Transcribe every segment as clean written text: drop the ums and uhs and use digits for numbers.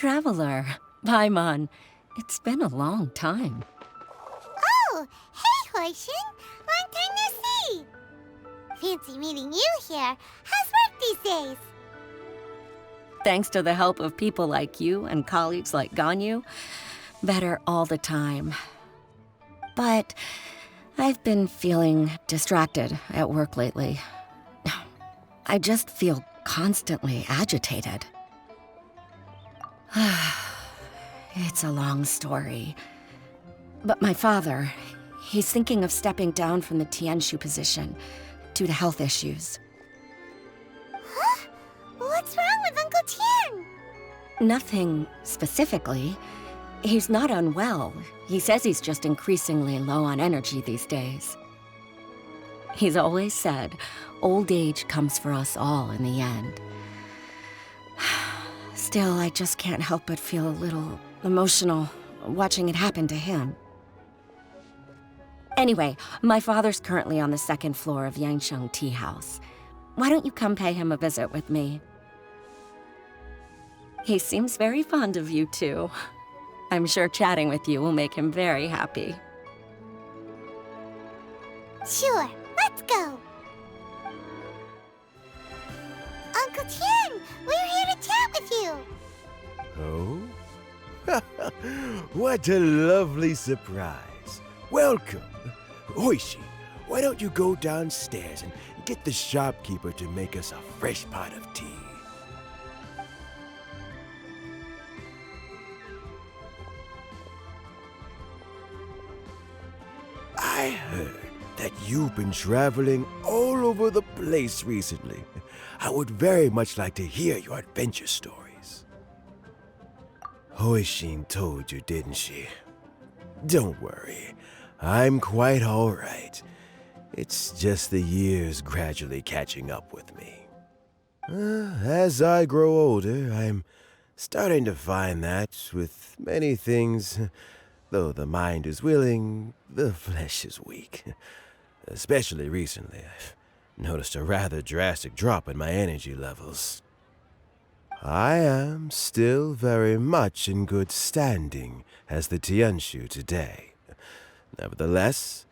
traveler. Paimon. It's been a long time. Oh, hey, Hoishin! Long time no see! Fancy meeting you here. How's work these days? Thanks to the help of people like you and colleagues like Ganyu, better all the time. But I've been feeling distracted at work lately. I just feel constantly agitated. It's a long story. But my father, he's thinking of stepping down from the Tianshu position due to health issues. Huh? What's wrong with Uncle Tian? Nothing specifically. He's not unwell. He says he's just increasingly low on energy these days. He's always said, old age comes for us all in the end. Still, I just can't help but feel a little emotional watching it happen to him. Anyway, my father's currently on the second floor of Yangsheng Tea House. Why don't you come pay him a visit with me? He seems very fond of you, too. I'm sure chatting with you will make him very happy. Sure, let's go. Uncle Tian, we're here to chat with you. Oh? What a lovely surprise. Welcome. Oishi, why don't you go downstairs and get the shopkeeper to make us a fresh pot of tea? I heard that you've been traveling all over the place recently. I would very much like to hear your adventure stories. Hoishin told you, didn't she? Don't worry, I'm quite all right. It's just the years gradually catching up with me. As I grow older, I'm starting to find that with many things, though the mind is willing, the flesh is weak. Especially recently, I've noticed a rather drastic drop in my energy levels. I am still very much in good standing as the Tianshu today. Nevertheless,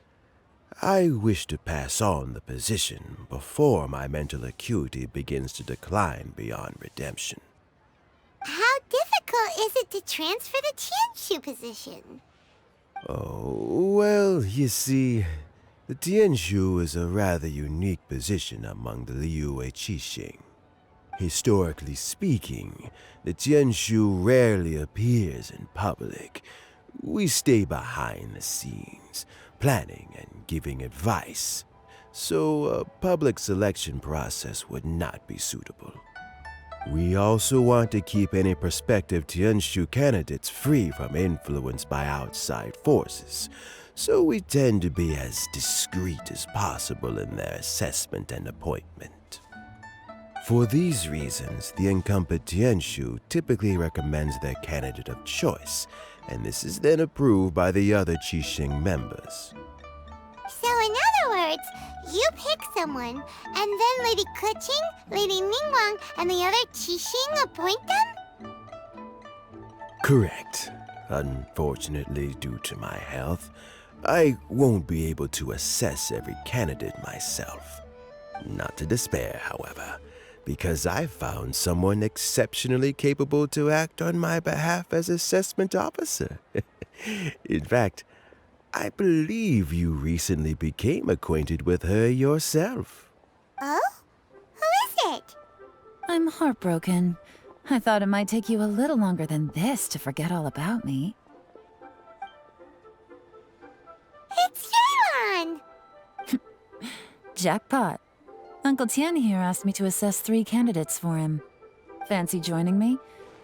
I wish to pass on the position before my mental acuity begins to decline beyond redemption. How difficult is it to transfer the Tianshu position? Oh, well, you see, the Tianshu is a rather unique position among the Liyue Qixing. Historically speaking, the Tianshu rarely appears in public. We stay behind the scenes, planning and giving advice, so a public selection process would not be suitable. We also want to keep any prospective Tianshu candidates free from influence by outside forces, so we tend to be as discreet as possible in their assessment and appointment. For these reasons, the incumbent Tianshu typically recommends their candidate of choice, and this is then approved by the other Qixing members. So in other words, you pick someone, and then Lady Keqing, Lady Ningguang, and the other Qixing appoint them? Correct. Unfortunately, due to my health, I won't be able to assess every candidate myself. Not to despair, however, because I found someone exceptionally capable to act on my behalf as assessment officer. In fact, I believe you recently became acquainted with her yourself. Oh? Who is it? I'm heartbroken. I thought it might take you a little longer than this to forget all about me. It's Jaylon! Jackpot. Uncle Tian here asked me to assess 3 candidates for him. Fancy joining me?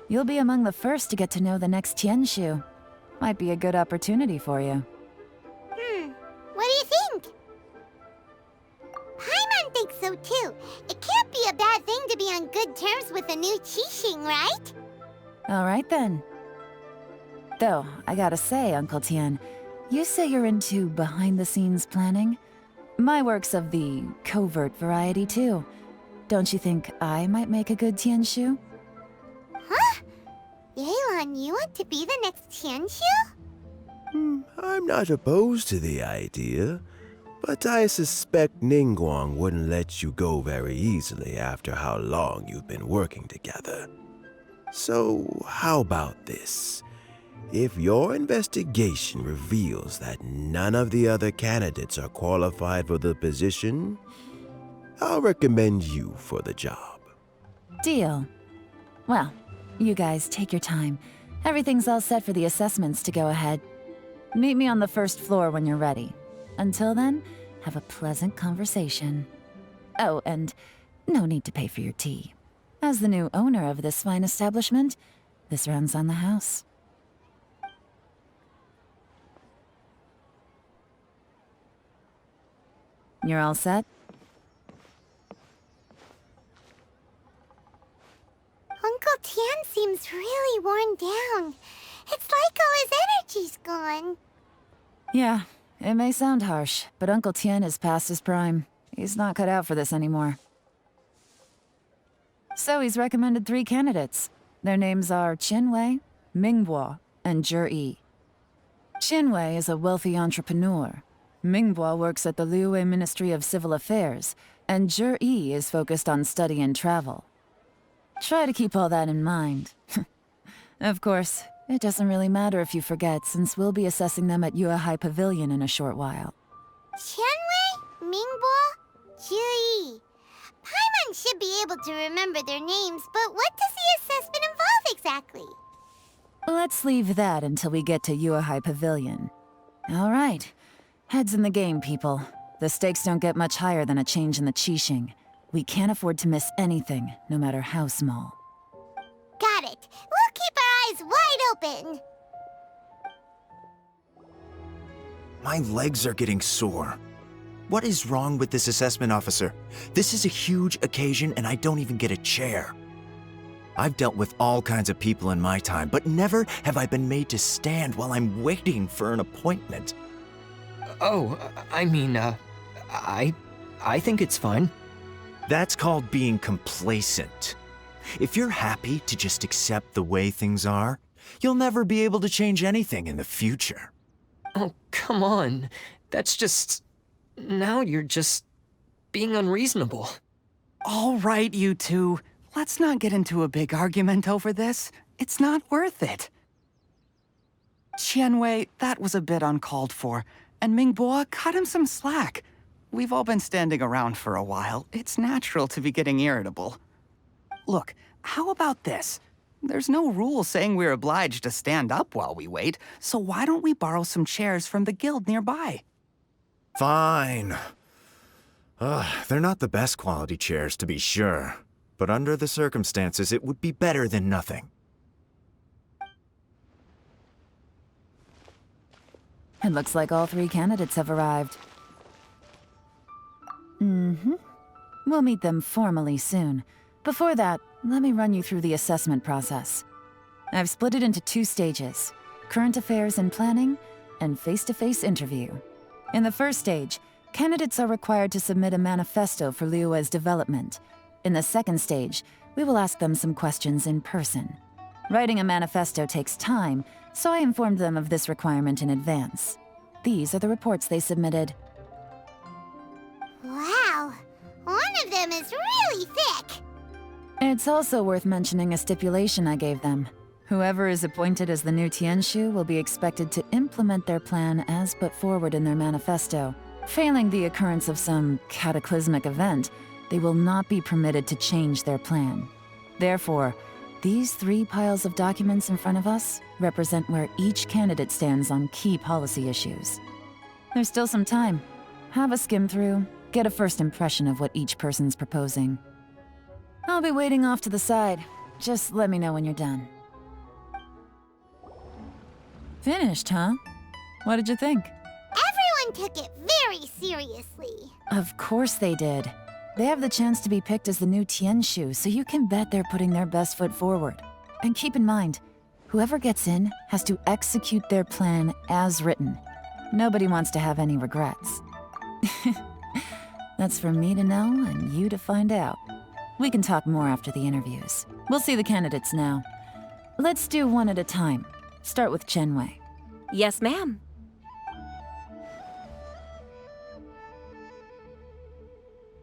You'll be among the first to get to know the next Tianshu. Might be a good opportunity for you. What do you think? Paimon thinks so too. It can't be a bad thing to be on good terms with a new Qixing, right? Alright then. Though, I gotta say, Uncle Tian, you say you're into behind-the-scenes planning? My work's of the covert variety too. Don't you think I might make a good Tianshu? Huh? Yelan, you want to be the next Tianshu? I'm not opposed to the idea, but I suspect Ningguang wouldn't let you go very easily after how long you've been working together. So, how about this? If your investigation reveals that none of the other candidates are qualified for the position, I'll recommend you for the job. Deal. Well, you guys take your time. Everything's all set for the assessments to go ahead. Meet me on the first floor when you're ready. Until then, have a pleasant conversation. Oh, and no need to pay for your tea. As the new owner of this fine establishment, this runs on the house. You're all set? Uncle Tian seems really worn down. It's like all his energy's gone. Yeah, it may sound harsh, but Uncle Tian is past his prime. He's not cut out for this anymore. So he's recommended 3 candidates. Their names are Qinwei, Mingbo, and Zhi. Qinwei is a wealthy entrepreneur. Mingbo works at the Liyue Ministry of Civil Affairs, and Zhi is focused on study and travel. Try to keep all that in mind. Of course, it doesn't really matter if you forget, since we'll be assessing them at Yuehai Pavilion in a short while. Qianwei, Mingbo, Zhi. Paimon should be able to remember their names, but what does the assessment involve exactly? Let's leave that until we get to Yuehai Pavilion. All right. Heads in the game, people. The stakes don't get much higher than a change in the Qixing. We can't afford to miss anything, no matter how small. Got it. We'll keep our eyes wide open. My legs are getting sore. What is wrong with this assessment officer? This is a huge occasion and I don't even get a chair. I've dealt with all kinds of people in my time, but never have I been made to stand while I'm waiting for an appointment. Oh, I mean, I think it's fine. That's called being complacent. If you're happy to just accept the way things are, you'll never be able to change anything in the future. Oh, come on. That's just... Now you're just being unreasonable. All right, you two. Let's not get into a big argument over this. It's not worth it. Qianwei, that was a bit uncalled for. And Mingbo, cut him some slack. We've all been standing around for a while. It's natural to be getting irritable. Look, how about this? There's no rule saying we're obliged to stand up while we wait, so why don't we borrow some chairs from the guild nearby? Fine. They're not the best quality chairs, to be sure. But under the circumstances, it would be better than nothing. It looks like all 3 candidates have arrived. We'll meet them formally soon. Before that, let me run you through the assessment process. I've split it into 2 stages: current affairs and planning, and face-to-face interview. In the first stage, candidates are required to submit a manifesto for Liyue's development. In the second stage, we will ask them some questions in person. Writing a manifesto takes time, so I informed them of this requirement in advance. These are the reports they submitted. Wow. One of them is really thick. It's also worth mentioning a stipulation I gave them. Whoever is appointed as the new Tianshu will be expected to implement their plan as put forward in their manifesto. Failing the occurrence of some cataclysmic event, they will not be permitted to change their plan. Therefore, these 3 piles of documents in front of us represent where each candidate stands on key policy issues. There's still some time. Have a skim through, get a first impression of what each person's proposing. I'll be waiting off to the side. Just let me know when you're done. Finished, huh? What did you think? Everyone took it very seriously. Of course they did. They have the chance to be picked as the new Tianshu, so you can bet they're putting their best foot forward. And keep in mind, whoever gets in has to execute their plan as written. Nobody wants to have any regrets. That's for me to know and you to find out. We can talk more after the interviews. We'll see the candidates now. Let's do one at a time. Start with Chenwei. Yes, ma'am.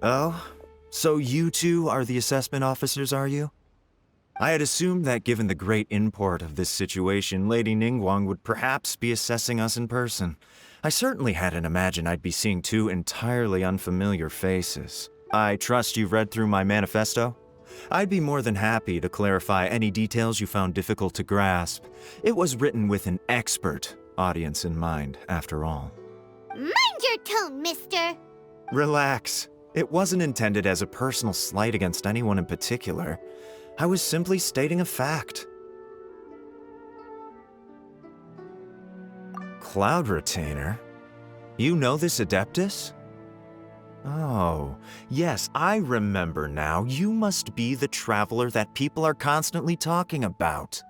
Oh, so you two are the assessment officers, are you? I had assumed that given the great import of this situation, Lady Ningguang would perhaps be assessing us in person. I certainly hadn't imagined I'd be seeing two entirely unfamiliar faces. I trust you've read through my manifesto? I'd be more than happy to clarify any details you found difficult to grasp. It was written with an expert audience in mind, after all. Mind your tone, mister. Relax. It wasn't intended as a personal slight against anyone in particular. I was simply stating a fact. Cloud Retainer? You know this Adeptus? Oh, yes, I remember now. You must be the traveler that people are constantly talking about.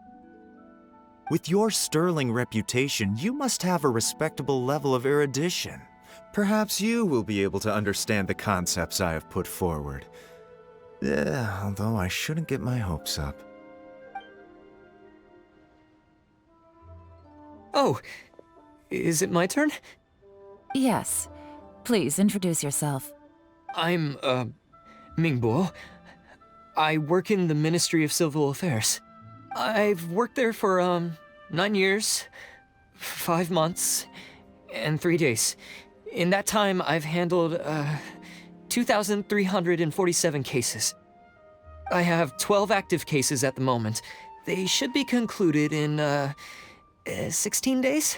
With your sterling reputation, you must have a respectable level of erudition. Perhaps you will be able to understand the concepts I have put forward. Although I shouldn't get my hopes up. Oh, is it my turn? Yes. Please introduce yourself. I'm, Mingbo. I work in the Ministry of Civil Affairs. I've worked there for, 9 years, 5 months, and 3 days. In that time, I've handled, 2,347 cases. I have 12 active cases at the moment. They should be concluded in, 16 days?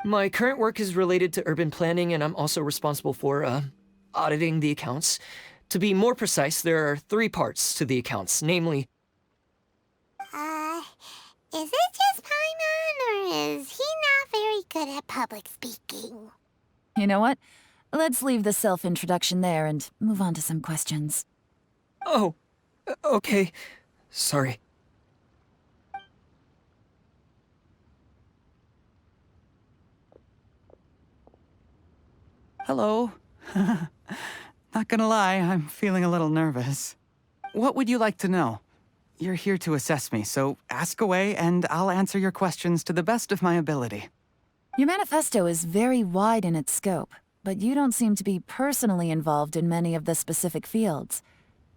My current work is related to urban planning, and I'm also responsible for, auditing the accounts. To be more precise, there are 3 parts to the accounts, namely... Is it just Paimon, or is he not very good at public speaking? You know what? Let's leave the self-introduction there and move on to some questions. Oh, okay. Sorry. Hello. Not gonna lie, I'm feeling a little nervous. What would you like to know? You're here to assess me, so ask away and I'll answer your questions to the best of my ability. Your manifesto is very wide in its scope, but you don't seem to be personally involved in many of the specific fields.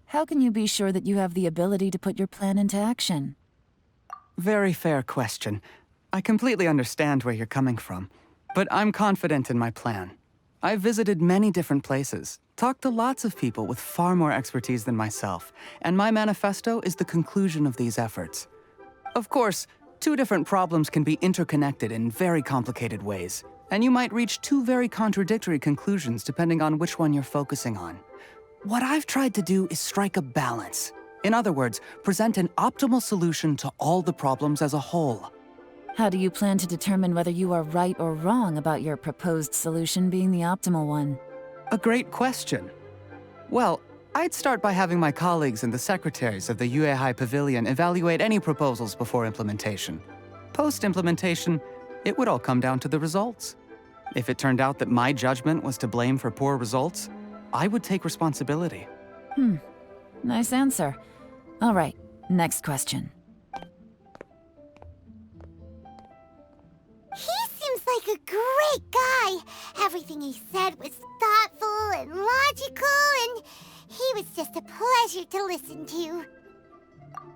How can you be sure that you have the ability to put your plan into action? Very fair question. I completely understand where you're coming from, but I'm confident in my plan. I've visited many different places, talked to lots of people with far more expertise than myself, and my manifesto is the conclusion of these efforts. Of course, 2 different problems can be interconnected in very complicated ways, and you might reach 2 very contradictory conclusions depending on which one you're focusing on. What I've tried to do is strike a balance. In other words, present an optimal solution to all the problems as a whole. How do you plan to determine whether you are right or wrong about your proposed solution being the optimal one? A great question. Well, I'd start by having my colleagues and the secretaries of the Yuehai Pavilion evaluate any proposals before implementation. Post-implementation, it would all come down to the results. If it turned out that my judgment was to blame for poor results, I would take responsibility. Nice answer. All right, next question. He seems like a great guy. Everything he said was thoughtful and logical, and he was just a pleasure to listen to.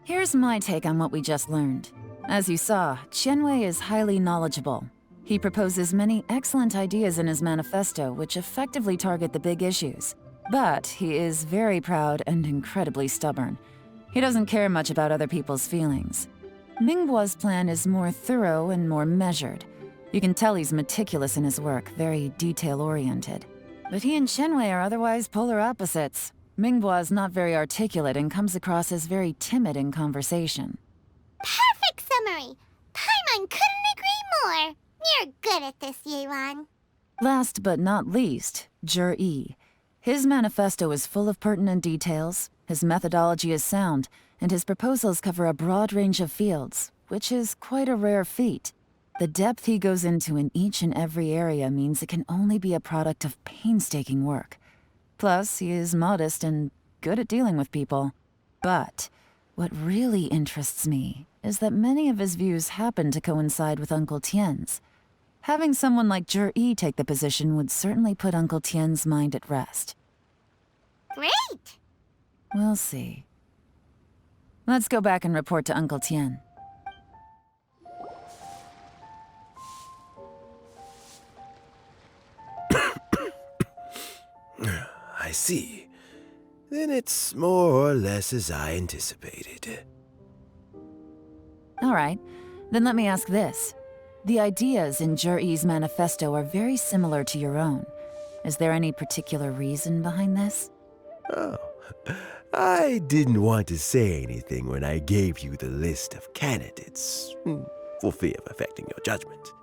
Here's my take on what we just learned. As you saw, Chenwei is highly knowledgeable. He proposes many excellent ideas in his manifesto which effectively target the big issues. But he is very proud and incredibly stubborn. He doesn't care much about other people's feelings. Mingbo's plan is more thorough and more measured. You can tell he's meticulous in his work, very detail-oriented. But he and Chenwei are otherwise polar opposites. Mingbo is not very articulate and comes across as very timid in conversation. Perfect summary! Paimon couldn't agree more! You're good at this, Yelan. Last but not least, Jur-E. His manifesto is full of pertinent details, his methodology is sound, and his proposals cover a broad range of fields, which is quite a rare feat. The depth he goes into in each and every area means it can only be a product of painstaking work. Plus, he is modest and good at dealing with people. But What really interests me is that many of his views happen to coincide with Uncle Tien's. Having someone like Jur-E take the position would certainly put Uncle Tien's mind at rest. Great! We'll see. Let's go back and report to Uncle Tien. I see. Then it's more or less as I anticipated. All right, then let me ask this. The ideas in Jur-E's manifesto are very similar to your own. Is there any particular reason behind this? Oh, I didn't want to say anything when I gave you the list of candidates, for fear of affecting your judgment.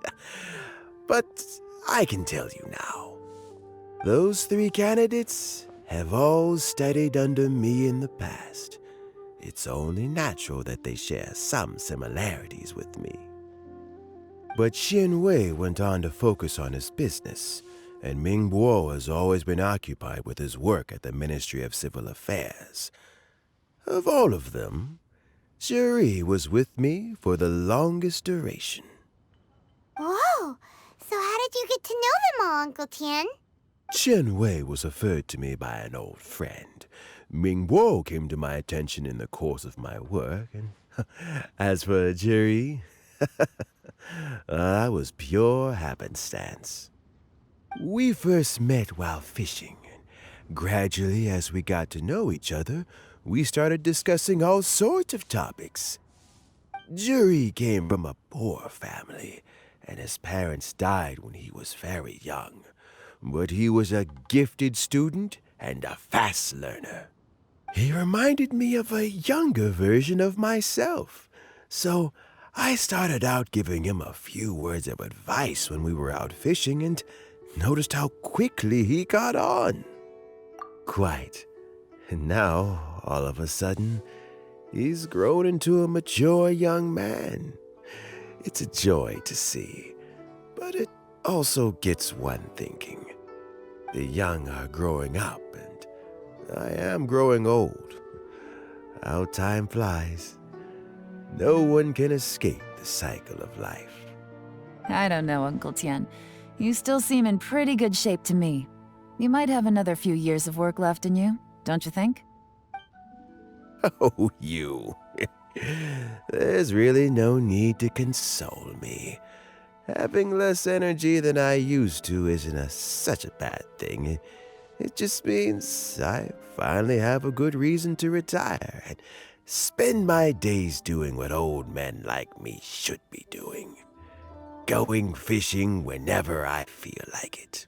But I can tell you now. Those 3 candidates have all studied under me in the past. It's only natural that they share some similarities with me. But Xin Wei went on to focus on his business, and Ming Bo has always been occupied with his work at the Ministry of Civil Affairs. Of all of them, Juri was with me for the longest duration. Whoa! So how did you get to know them all, Uncle Tien? Chen Wei was referred to me by an old friend. Ming Bo came to my attention in the course of my work, and as for Juri, that was pure happenstance. We first met while fishing, and gradually as we got to know each other, we started discussing all sorts of topics. Juri came from a poor family, and his parents died when he was very young. But he was a gifted student and a fast learner. He reminded me of a younger version of myself, so I started out giving him a few words of advice when we were out fishing and noticed how quickly he got on. Quite. And now, all of a sudden, he's grown into a mature young man. It's a joy to see, but it also gets one thinking. The young are growing up, and I am growing old. How time flies. No one can escape the cycle of life. I don't know, Uncle Tien. You still seem in pretty good shape to me. You might have another few years of work left in you, don't you think? Oh, you. There's really no need to console me. Having less energy than I used to isn't such a bad thing. It just means I finally have a good reason to retire and spend my days doing what old men like me should be doing. Going fishing whenever I feel like it.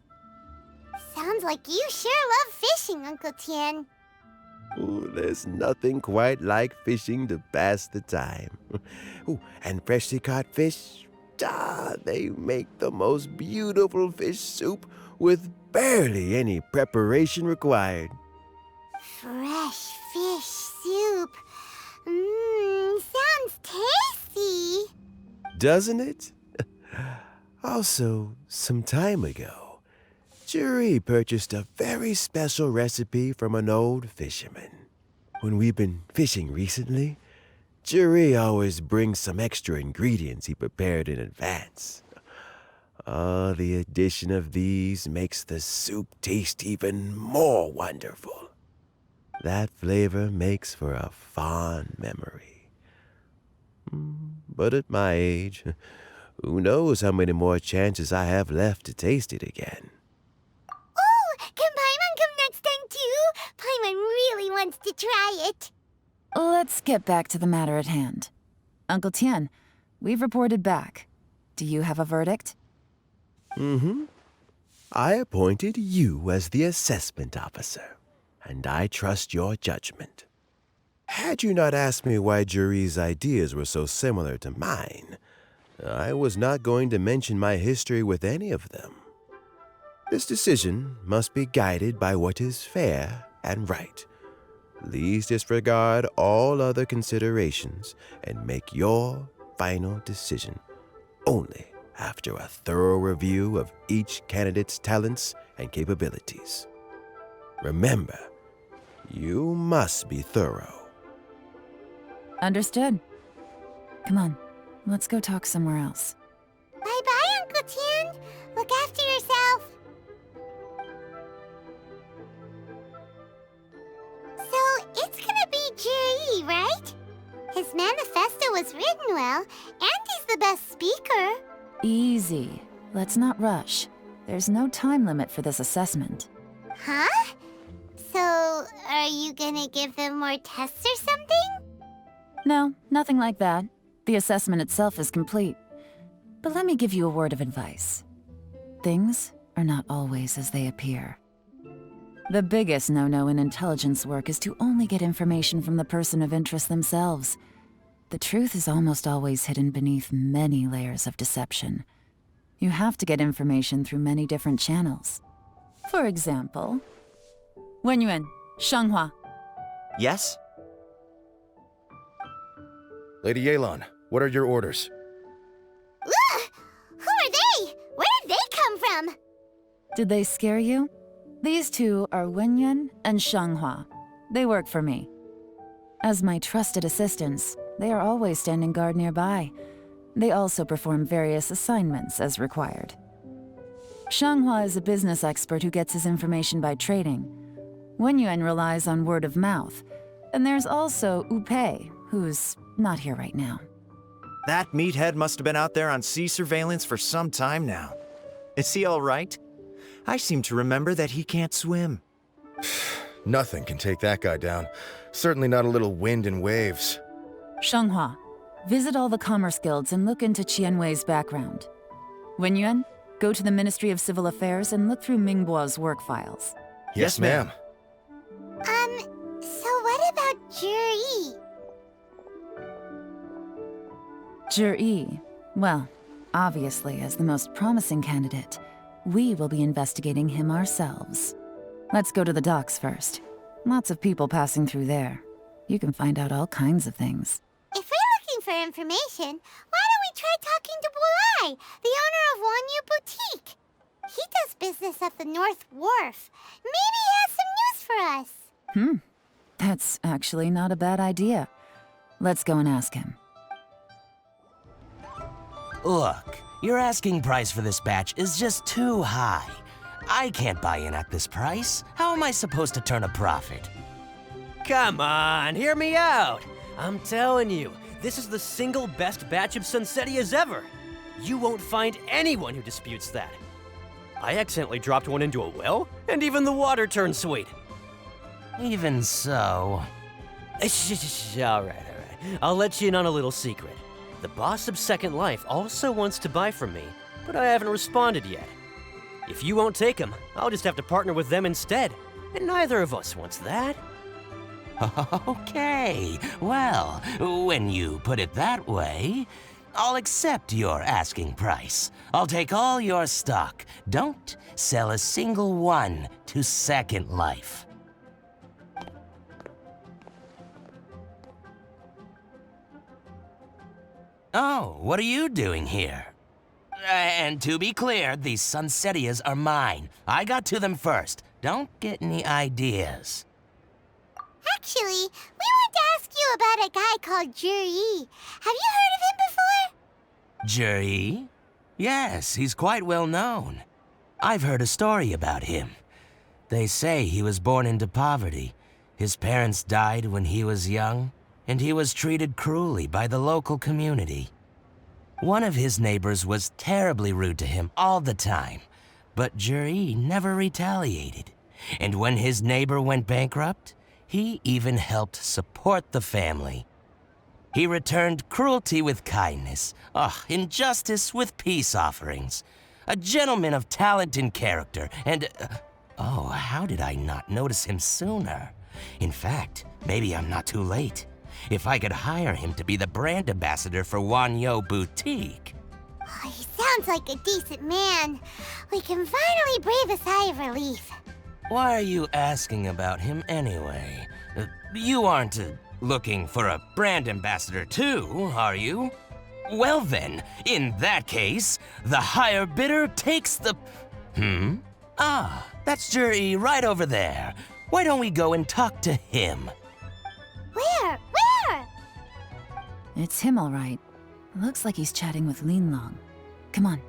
Sounds like you sure love fishing, Uncle Tien. Ooh, there's nothing quite like fishing to pass the time. Ooh, and freshly caught fish, they make the most beautiful fish soup with barely any preparation required. Fresh fish soup. Sounds tasty. Doesn't it? Also, some time ago, Juri purchased a very special recipe from an old fisherman. When we've been fishing recently, Juri always brings some extra ingredients he prepared in advance. The addition of these makes the soup taste even more wonderful. That flavor makes for a fond memory. But at my age, who knows how many more chances I have left to taste it again. Oh, can Paimon come next time too? Paimon really wants to try it. Let's get back to the matter at hand. Uncle Tien, we've reported back. Do you have a verdict? I appointed you as the assessment officer, and I trust your judgment. Had you not asked me why Juri's ideas were so similar to mine, I was not going to mention my history with any of them. This decision must be guided by what is fair and right. Please disregard all other considerations and make your final decision only after a thorough review of each candidate's talents and capabilities. Remember, you must be thorough. Understood. Come on, let's go talk somewhere else. Bye-bye, Uncle Tian. Look after yourself. So, it's gonna be Jiri, right? His manifesto was written well, and he's the best speaker. Easy. Let's not rush. There's no time limit for this assessment. Huh? So, are you gonna give them more tests or something? No, nothing like that. The assessment itself is complete. But let me give you a word of advice. Things are not always as they appear. The biggest no-no in intelligence work is to only get information from the person of interest themselves. The truth is almost always hidden beneath many layers of deception. You have to get information through many different channels. For example, Wenyuan, Shanghua. Yes? Lady Yelan, what are your orders? Ugh! Who are they? Where did they come from? Did they scare you? These two are Wenyuan and Shanghua. They work for me. As my trusted assistants, they are always standing guard nearby. They also perform various assignments as required. Shanghua is a business expert who gets his information by trading. Wenyuan relies on word of mouth. And there's also Upei, who's not here right now. That meathead must have been out there on sea surveillance for some time now. Is he all right? I seem to remember that he can't swim. Nothing can take that guy down. Certainly not a little wind and waves. Shanghua, visit all the commerce guilds and look into Qianwei's background. Wenyuan, go to the Ministry of Civil Affairs and look through Mingbo's work files. Yes, ma'am. So what about Jiri? Jiri, well, obviously as the most promising candidate, we will be investigating him ourselves. Let's go to the docks first. Lots of people passing through there. You can find out all kinds of things. If we're looking for information, why don't we try talking to Bulai, the owner of Wanyu Boutique? He does business at the North Wharf. Maybe he has some news for us. That's actually not a bad idea. Let's go and ask him. Look, your asking price for this batch is just too high. I can't buy in at this price. How am I supposed to turn a profit? Come on, hear me out. I'm telling you, this is the single best batch of Sunsetias ever. You won't find anyone who disputes that. I accidentally dropped one into a well, and even the water turned sweet. Even so... All right. I'll let you in on a little secret. The boss of Second Life also wants to buy from me, but I haven't responded yet. If you won't take him, I'll just have to partner with them instead, and neither of us wants that. Okay, well, when you put it that way, I'll accept your asking price. I'll take all your stock. Don't sell a single one to Second Life. Oh, what are you doing here? And to be clear, these Sunsetias are mine. I got to them first. Don't get any ideas. Actually, we want to ask you about a guy called Jiri. Have you heard of him before? Jiri? Yes, he's quite well known. I've heard a story about him. They say he was born into poverty. His parents died when he was young, and he was treated cruelly by the local community. One of his neighbors was terribly rude to him all the time, but Jiri never retaliated. And when his neighbor went bankrupt, he even helped support the family. He returned cruelty with kindness, injustice with peace offerings. A gentleman of talent and character, and... how did I not notice him sooner? In fact, maybe I'm not too late. If I could hire him to be the brand ambassador for Wanyu Boutique. Oh, he sounds like a decent man. We can finally breathe a sigh of relief. Why are you asking about him anyway? You aren't looking for a brand ambassador too, are you? Well then, in that case, the higher bidder takes the... That's Jiri right over there. Why don't we go and talk to him? Where? It's him all right. Looks like he's chatting with Linlong. Come on,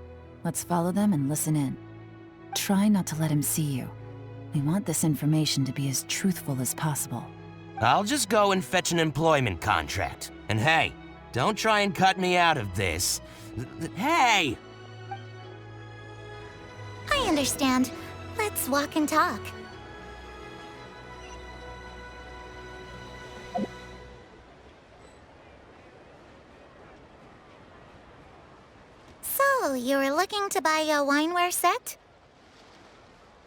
let's follow them and listen in. Try not to let him see you. We want this information to be as truthful as possible. I'll just go and fetch an employment contract. And hey, don't try and cut me out of this. Hey! I understand. Let's walk and talk. So, you were looking to buy a wineware set?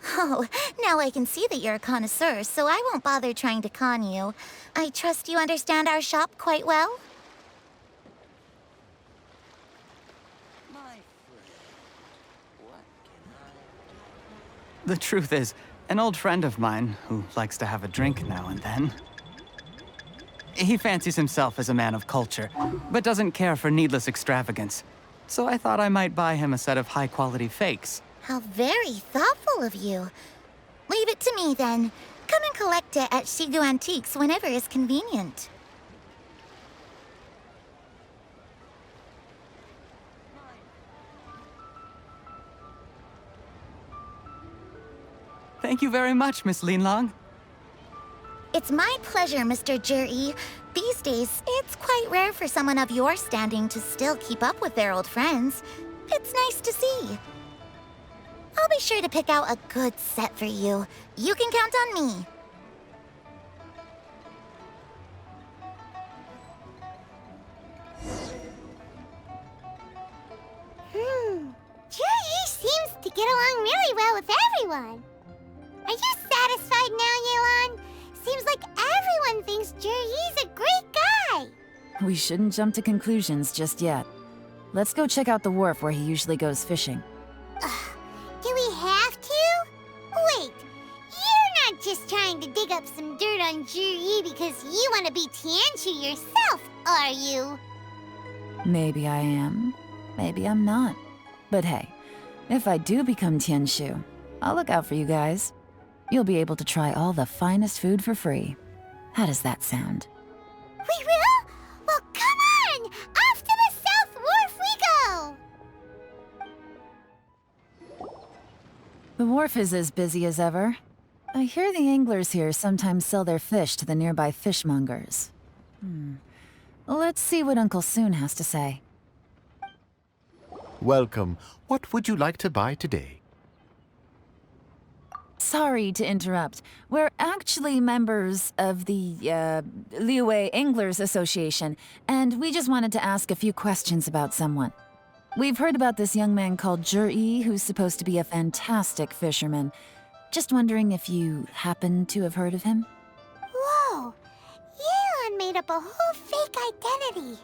Oh, now I can see that you're a connoisseur, so I won't bother trying to con you. I trust you understand our shop quite well? The truth is, an old friend of mine, who likes to have a drink now and then, he fancies himself as a man of culture, but doesn't care for needless extravagance. So I thought I might buy him a set of high-quality fakes. How very thoughtful of you. Leave it to me, then. Come and collect it at Shigu Antiques whenever is convenient. Thank you very much, Miss Linlong. It's my pleasure, Mr. Juri. These days, it's quite rare for someone of your standing to still keep up with their old friends. It's nice to see. I'll be sure to pick out a good set for you. You can count on me. Juri seems to get along really well with everyone. Are you satisfied now, Yelan? Seems like everyone thinks Juri's a great guy. We shouldn't jump to conclusions just yet. Let's go check out the wharf where he usually goes fishing. Do we have to? Wait, you're not just trying to dig up some dirt on Juri because you want to be Tianshu yourself, are you? Maybe I am. Maybe I'm not. But hey, if I do become Tianshu, I'll look out for you guys. You'll be able to try all the finest food for free. How does that sound? We will? Well, come on! Off to the South Wharf we go! The wharf is as busy as ever. I hear the anglers here sometimes sell their fish to the nearby fishmongers. Let's see what Uncle Soon has to say. Welcome. What would you like to buy today? Sorry to interrupt. We're actually members of the, Liyue Anglers Association, and we just wanted to ask a few questions about someone. We've heard about this young man called Juri, who's supposed to be a fantastic fisherman. Just wondering if you happen to have heard of him? Whoa! Yelan made up a whole fake identity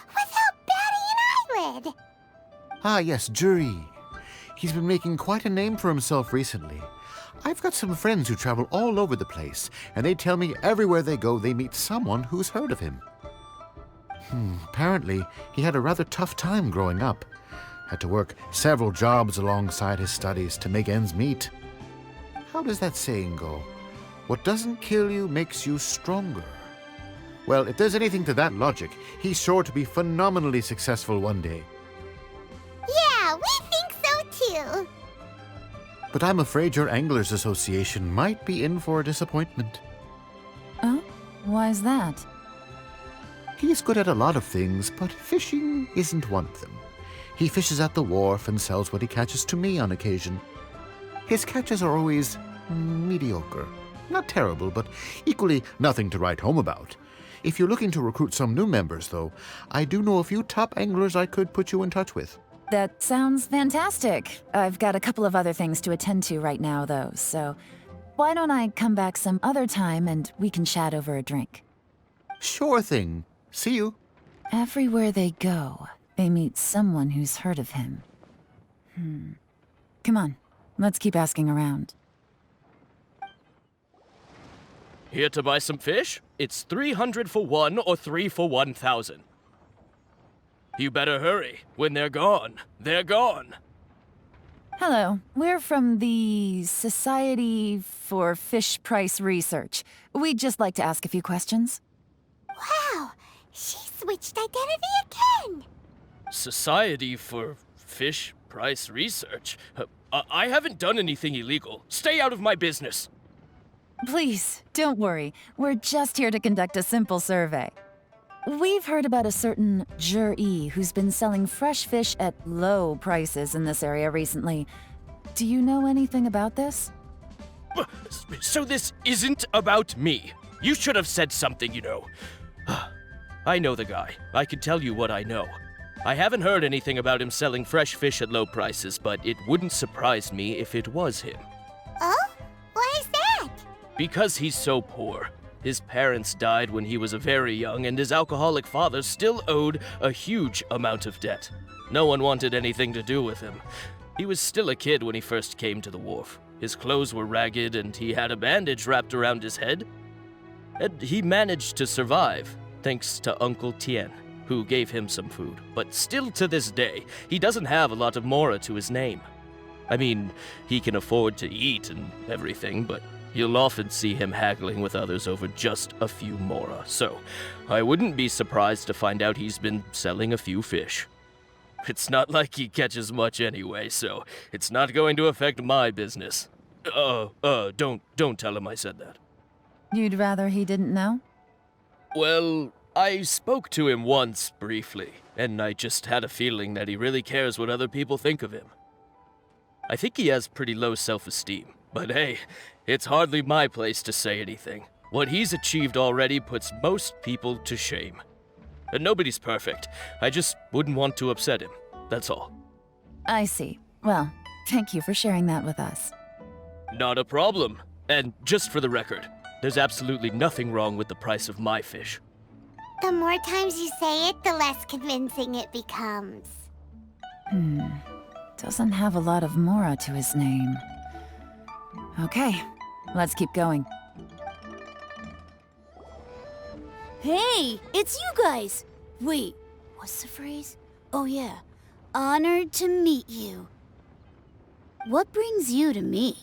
without batting an eyelid! Ah, yes, Juri. He's been making quite a name for himself recently. I've got some friends who travel all over the place, and they tell me everywhere they go they meet someone who's heard of him. Apparently, he had a rather tough time growing up. Had to work several jobs alongside his studies to make ends meet. How does that saying go? What doesn't kill you makes you stronger. Well, if there's anything to that logic, he's sure to be phenomenally successful one day. Yeah, we think so too! But I'm afraid your Anglers Association might be in for a disappointment. Oh? Why's that? He's good at a lot of things, but fishing isn't one of them. He fishes at the wharf and sells what he catches to me on occasion. His catches are always mediocre. Not terrible, but equally nothing to write home about. If you're looking to recruit some new members, though, I do know a few top anglers I could put you in touch with. That sounds fantastic. I've got a couple of other things to attend to right now, though, so why don't I come back some other time and we can chat over a drink? Sure thing. See you. Everywhere they go, they meet someone who's heard of him. Come on, let's keep asking around. Here to buy some fish? It's 300 for one or 3 for 1,000. You better hurry. When they're gone, they're gone. Hello, we're from the Society for Fish Price Research. We'd just like to ask a few questions. Wow, she's switched identity again! Society for Fish Price Research? I haven't done anything illegal. Stay out of my business. Please, don't worry. We're just here to conduct a simple survey. We've heard about a certain Jur-E who's been selling fresh fish at low prices in this area recently. Do you know anything about this? So this isn't about me. You should have said something, you know. I know the guy. I can tell you what I know. I haven't heard anything about him selling fresh fish at low prices, but it wouldn't surprise me if it was him. Oh? Why is that? Because he's so poor. His parents died when he was very young, and his alcoholic father still owed a huge amount of debt. No one wanted anything to do with him. He was still a kid when he first came to the wharf. His clothes were ragged, and he had a bandage wrapped around his head. And he managed to survive, thanks to Uncle Tien, who gave him some food. But still to this day, he doesn't have a lot of mora to his name. I mean, he can afford to eat and everything, but you'll often see him haggling with others over just a few mora. So, I wouldn't be surprised to find out he's been selling a few fish. It's not like he catches much anyway, so it's not going to affect my business. Don't tell him I said that. You'd rather he didn't know? Well, I spoke to him once, briefly, and I just had a feeling that he really cares what other people think of him. I think he has pretty low self-esteem, but hey, it's hardly my place to say anything. What he's achieved already puts most people to shame. And nobody's perfect. I just wouldn't want to upset him, that's all. I see. Well, thank you for sharing that with us. Not a problem. And just for the record, there's absolutely nothing wrong with the price of my fish. The more times you say it, the less convincing it becomes. Doesn't have a lot of mora to his name. Okay, let's keep going. Hey, it's you guys! Wait, what's the phrase? Oh yeah, honored to meet you. What brings you to me?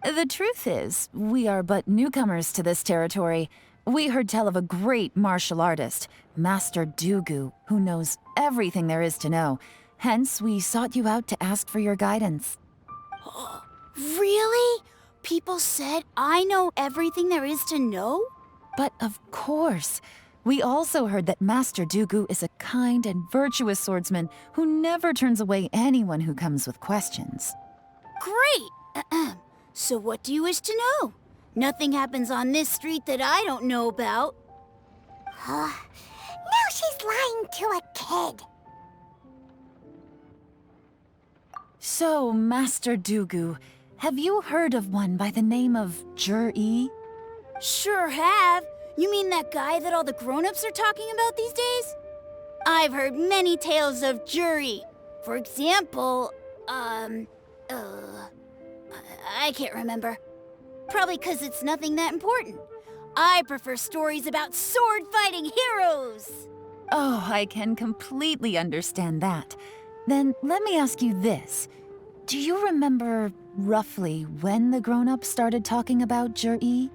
The truth is, we are but newcomers to this territory. We heard tell of a great martial artist, Master Dugu, who knows everything there is to know. Hence, we sought you out to ask for your guidance. Really? People said I know everything there is to know? But of course. We also heard that Master Dugu is a kind and virtuous swordsman who never turns away anyone who comes with questions. Great! So what do you wish to know? Nothing happens on this street that I don't know about. Now she's lying to a kid. So, Master Dugu, have you heard of one by the name of Jur-E? Sure have. You mean that guy that all the grown-ups are talking about these days? I've heard many tales of Jur-E. For example, I can't remember. Probably 'cause it's nothing that important. I prefer stories about sword-fighting heroes. Oh, I can completely understand that. Then let me ask you this. Do you remember roughly when the grown-ups started talking about Jur-E?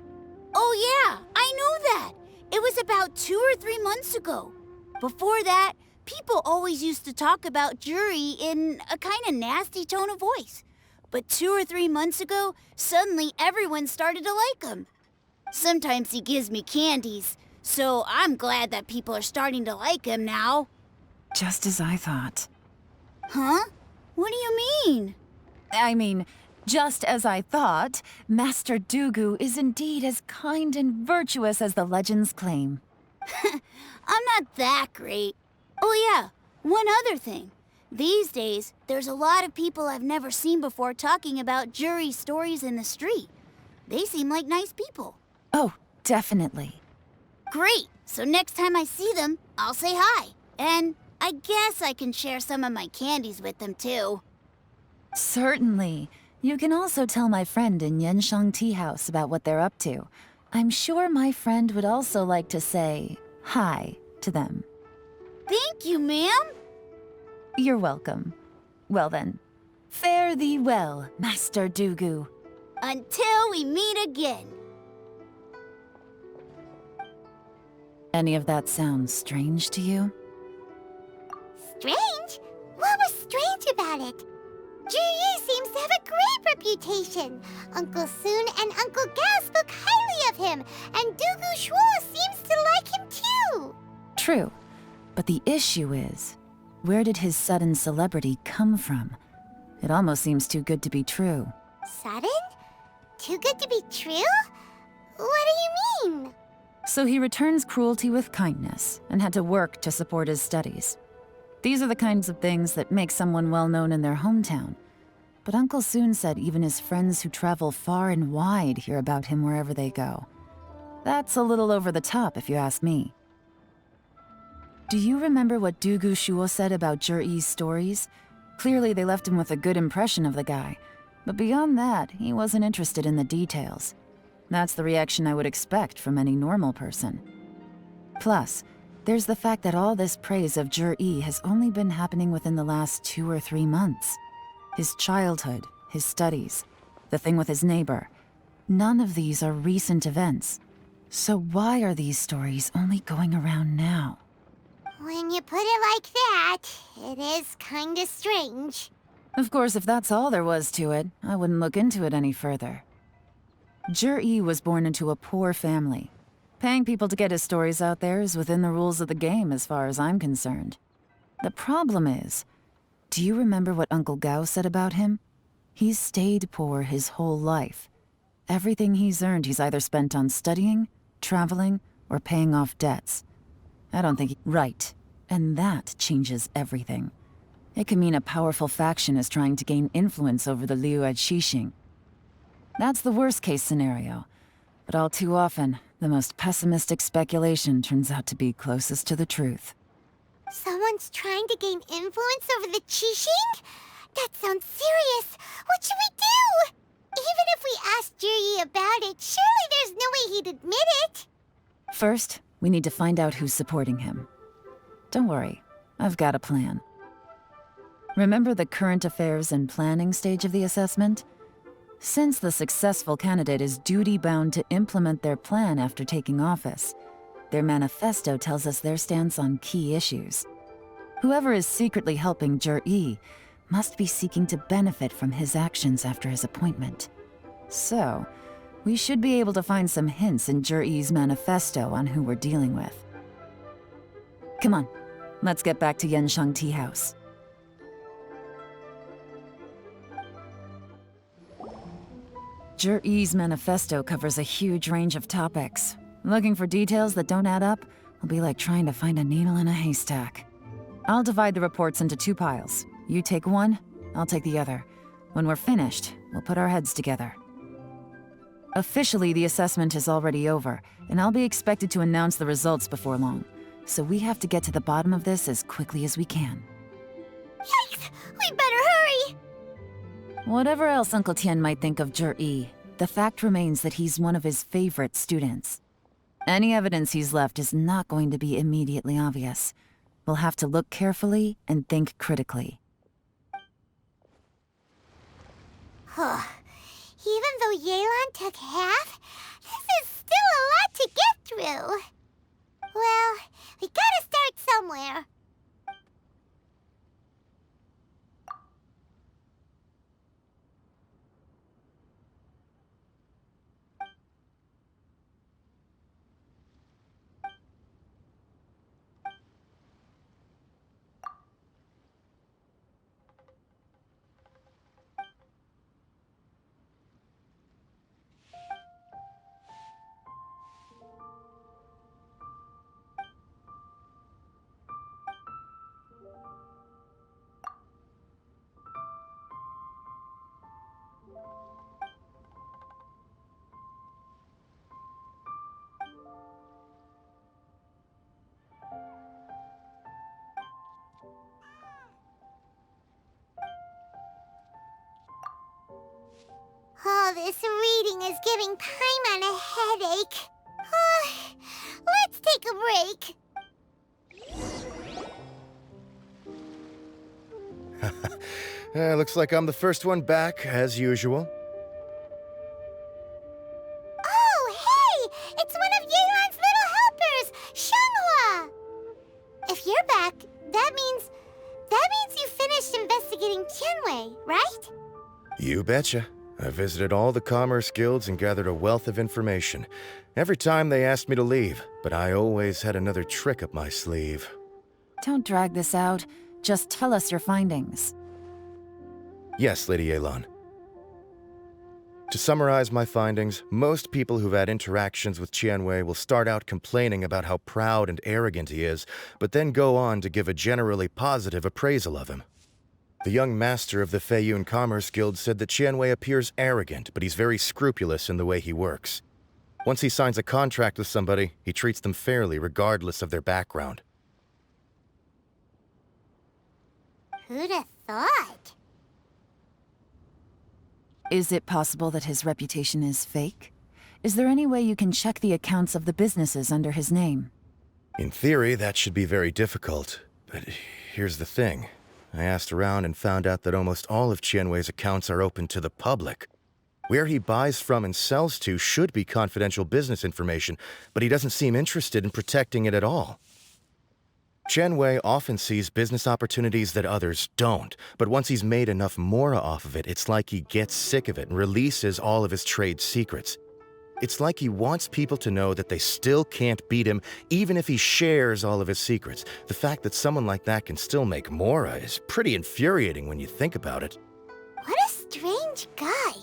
Oh yeah, I know that. It was about 2 or 3 months ago. Before that, people always used to talk about Jur-E in a kind of nasty tone of voice. But 2 or 3 months ago, suddenly everyone started to like him. Sometimes he gives me candies, so I'm glad that people are starting to like him now. Just as I thought. Huh? What do you mean? I mean, just as I thought, Master Dugu is indeed as kind and virtuous as the legends claim. I'm not that great. Oh yeah, one other thing. These days, there's a lot of people I've never seen before talking about Jur-E stories in the street. They seem like nice people. Oh, definitely. Great! So next time I see them, I'll say hi. And I guess I can share some of my candies with them too. Certainly. You can also tell my friend in GENSHIN Tea House about what they're up to. I'm sure my friend would also like to say hi to them. Thank you, ma'am. You're welcome. Well then, fare thee well, Master Dugu. Until we meet again. Any of that sound strange to you? Strange? What was strange about it? GE seems to have a great reputation. Uncle Soon and Uncle Gao spoke highly of him, and Dugu Shuo seems to like him too. True. But the issue is, where did his sudden celebrity come from? It almost seems too good to be true. Sudden? Too good to be true? What do you mean? So he returns cruelty with kindness and had to work to support his studies. These are the kinds of things that make someone well known in their hometown. But Uncle Soon said even his friends who travel far and wide hear about him wherever they go. That's a little over the top, if you ask me. Do you remember what Dugu Shuo said about Zhiyi's stories? Clearly they left him with a good impression of the guy. But beyond that, he wasn't interested in the details. That's the reaction I would expect from any normal person. Plus, there's the fact that all this praise of Zhiyi has only been happening within the last 2 or 3 months. His childhood, his studies, the thing with his neighbor. None of these are recent events. So why are these stories only going around now? When you put it like that, it is kinda strange. Of course, if that's all there was to it, I wouldn't look into it any further. Zhiyi was born into a poor family. Paying people to get his stories out there is within the rules of the game as far as I'm concerned. The problem is, do you remember what Uncle Gao said about him? He's stayed poor his whole life. Everything he's earned he's either spent on studying, traveling, or paying off debts. I don't think right, and that changes everything. It can mean a powerful faction is trying to gain influence over the Liu at Xixing. That's the worst-case scenario. But all too often, the most pessimistic speculation turns out to be closest to the truth. Someone's trying to gain influence over the Qixing? That sounds serious. What should we do? Even if we asked Zhiyi about it, surely there's no way he'd admit it. First, we need to find out who's supporting him. Don't worry, I've got a plan. Remember the current affairs and planning stage of the assessment? Since the successful candidate is duty-bound to implement their plan after taking office, their manifesto tells us their stance on key issues. Whoever is secretly helping Zhiyi must be seeking to benefit from his actions after his appointment. So, we should be able to find some hints in Zhiyi's manifesto on who we're dealing with. Come on, let's get back to Yenshang Tea House. Zhiyi's manifesto covers a huge range of topics. Looking for details that don't add up will be like trying to find a needle in a haystack. I'll divide the reports into 2 piles. You take one, I'll take the other. When we're finished, we'll put our heads together. Officially, the assessment is already over, and I'll be expected to announce the results before long. So we have to get to the bottom of this as quickly as we can. Yikes! We better hurry! Whatever else Uncle Tian might think of Zhiyi, the fact remains that he's one of his favorite students. Any evidence he's left is not going to be immediately obvious. We'll have to look carefully and think critically. Even though Yelan took half, this is still a lot to get through. Well, we gotta start somewhere. All this reading is giving Paimon a headache. Let's take a break. Looks like I'm the first one back, as usual. Oh, hey! It's one of Yelan's little helpers, Shang That means you finished investigating Qianwei, right? You betcha. I visited all the commerce guilds and gathered a wealth of information. Every time they asked me to leave, but I always had another trick up my sleeve. Don't drag this out. Just tell us your findings. Yes, Lady Yelan. To summarize my findings, most people who've had interactions with Qianwei will start out complaining about how proud and arrogant he is, but then go on to give a generally positive appraisal of him. The young master of the Feiyun Commerce Guild said that Qianwei appears arrogant, but he's very scrupulous in the way he works. Once he signs a contract with somebody, he treats them fairly regardless of their background. Who'd have thought? Is it possible that his reputation is fake? Is there any way you can check the accounts of the businesses under his name? In theory, that should be very difficult, but here's the thing. I asked around and found out that almost all of Qianwei's accounts are open to the public. Where he buys from and sells to should be confidential business information, but he doesn't seem interested in protecting it at all. Qianwei often sees business opportunities that others don't, but once he's made enough mora off of it, it's like he gets sick of it and releases all of his trade secrets. It's like he wants people to know that they still can't beat him, even if he shares all of his secrets. The fact that someone like that can still make mora is pretty infuriating when you think about it. What a strange guy.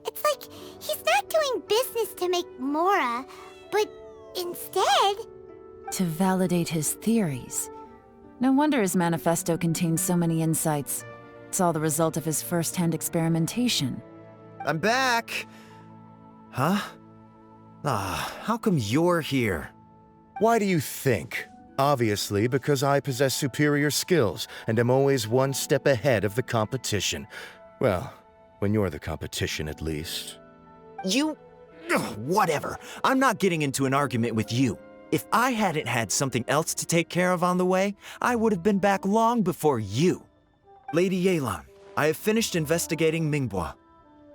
It's like he's not doing business to make mora, but instead... to validate his theories. No wonder his manifesto contains so many insights. It's all the result of his first-hand experimentation. I'm back! Huh? How come you're here? Why do you think? Obviously, because I possess superior skills and am always one step ahead of the competition. Well, when you're the competition, at least. You... whatever. I'm not getting into an argument with you. If I hadn't had something else to take care of on the way, I would have been back long before you. Lady Yelan, I have finished investigating Mingbo.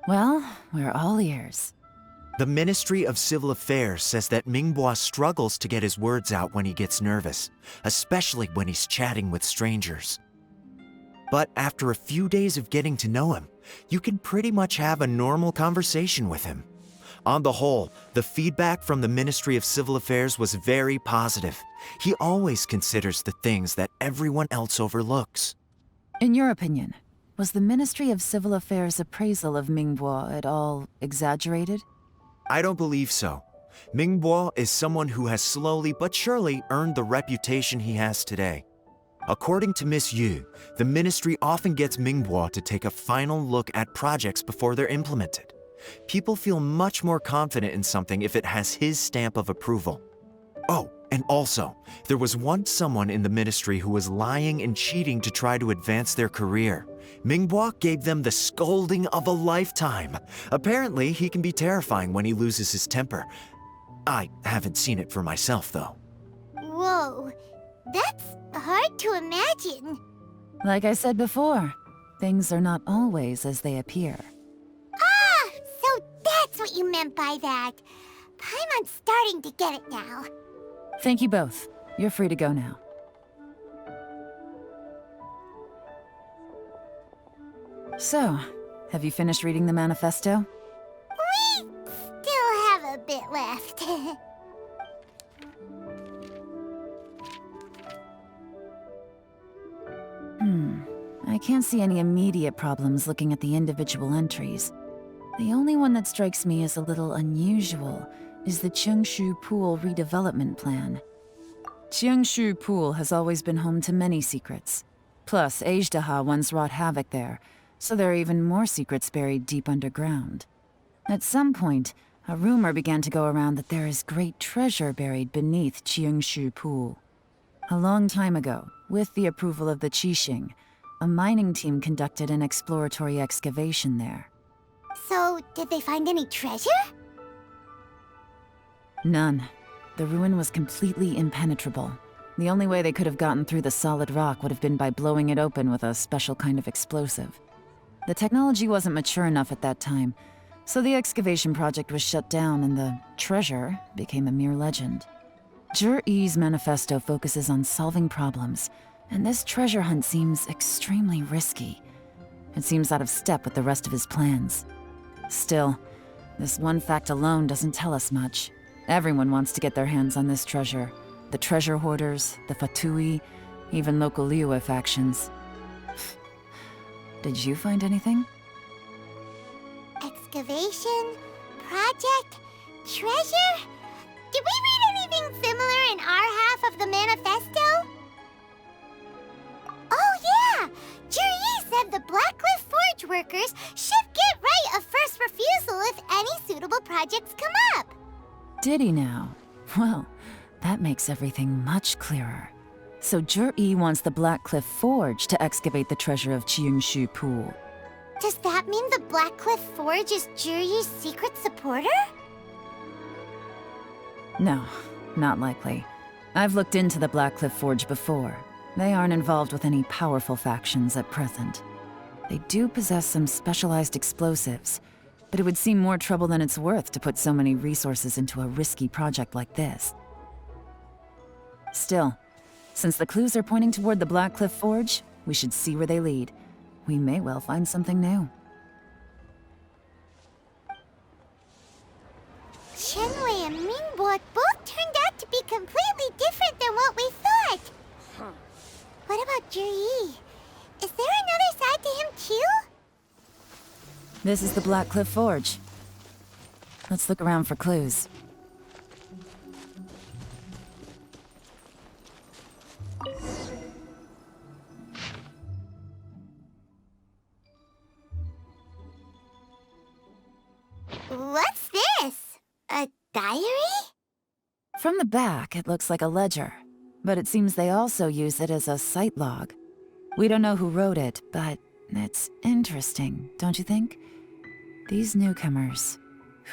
Well, we're all ears. The Ministry of Civil Affairs says that Mingbo struggles to get his words out when he gets nervous, especially when he's chatting with strangers. But after a few days of getting to know him, you can pretty much have a normal conversation with him. On the whole, the feedback from the Ministry of Civil Affairs was very positive. He always considers the things that everyone else overlooks. In your opinion, was the Ministry of Civil Affairs' appraisal of Mingbo at all exaggerated? I don't believe so. Mingbo is someone who has slowly but surely earned the reputation he has today. According to Miss Yu, the ministry often gets Mingbo to take a final look at projects before they're implemented. People feel much more confident in something if it has his stamp of approval. Oh, and also, there was once someone in the ministry who was lying and cheating to try to advance their career. Mingbo gave them the scolding of a lifetime. Apparently, he can be terrifying when he loses his temper. I haven't seen it for myself, though. Whoa, that's hard to imagine. Like I said before, things are not always as they appear. Ah, so that's what you meant by that. I'm starting to get it now. Thank you both. You're free to go now. So, have you finished reading the manifesto? We still have a bit left. I can't see any immediate problems looking at the individual entries. The only one that strikes me as a little unusual is the Cheungshu Pool redevelopment plan. Cheungshu Pool has always been home to many secrets. Plus, Ajdaha once wrought havoc there, so there are even more secrets buried deep underground. At some point, a rumor began to go around that there is great treasure buried beneath Cheungshu Pool. A long time ago, with the approval of the Qixing, a mining team conducted an exploratory excavation there. So, did they find any treasure? None. The ruin was completely impenetrable. The only way they could have gotten through the solid rock would have been by blowing it open with a special kind of explosive. The technology wasn't mature enough at that time, so the excavation project was shut down and the treasure became a mere legend. Zhi Yi's manifesto focuses on solving problems And this treasure hunt seems extremely risky. It seems out of step with the rest of his plans. Still, this one fact alone doesn't tell us much. Everyone wants to get their hands on this treasure. The treasure hoarders, the Fatui, even local Liyue factions. Did you find anything? Excavation, project, treasure? Did we read anything similar in our half of the manifesto? Oh yeah! Juri said the Blackcliff Forge workers should get right of first refusal if any suitable projects come up. Did he now? Well, that makes everything much clearer. So Juri wants the Blackcliff Forge to excavate the treasure of Qingshu Pool. Does that mean the Blackcliff Forge is Juri's secret supporter? No, not likely. I've looked into the Blackcliff Forge before. They aren't involved with any powerful factions at present. They do possess some specialized explosives, but it would seem more trouble than it's worth to put so many resources into a risky project like this. Still, since the clues are pointing toward the Blackcliff Forge, we should see where they lead. We may well find something new. Shenwei and Mingbo both turned out to be completely different than what we thought. What about Juri? Is there another side to him too? This is the Blackcliff Forge. Let's look around for clues. What's this? A diary? From the back, it looks like a ledger, but it seems they also use it as a site log. We don't know who wrote it, but it's interesting, don't you think? These newcomers,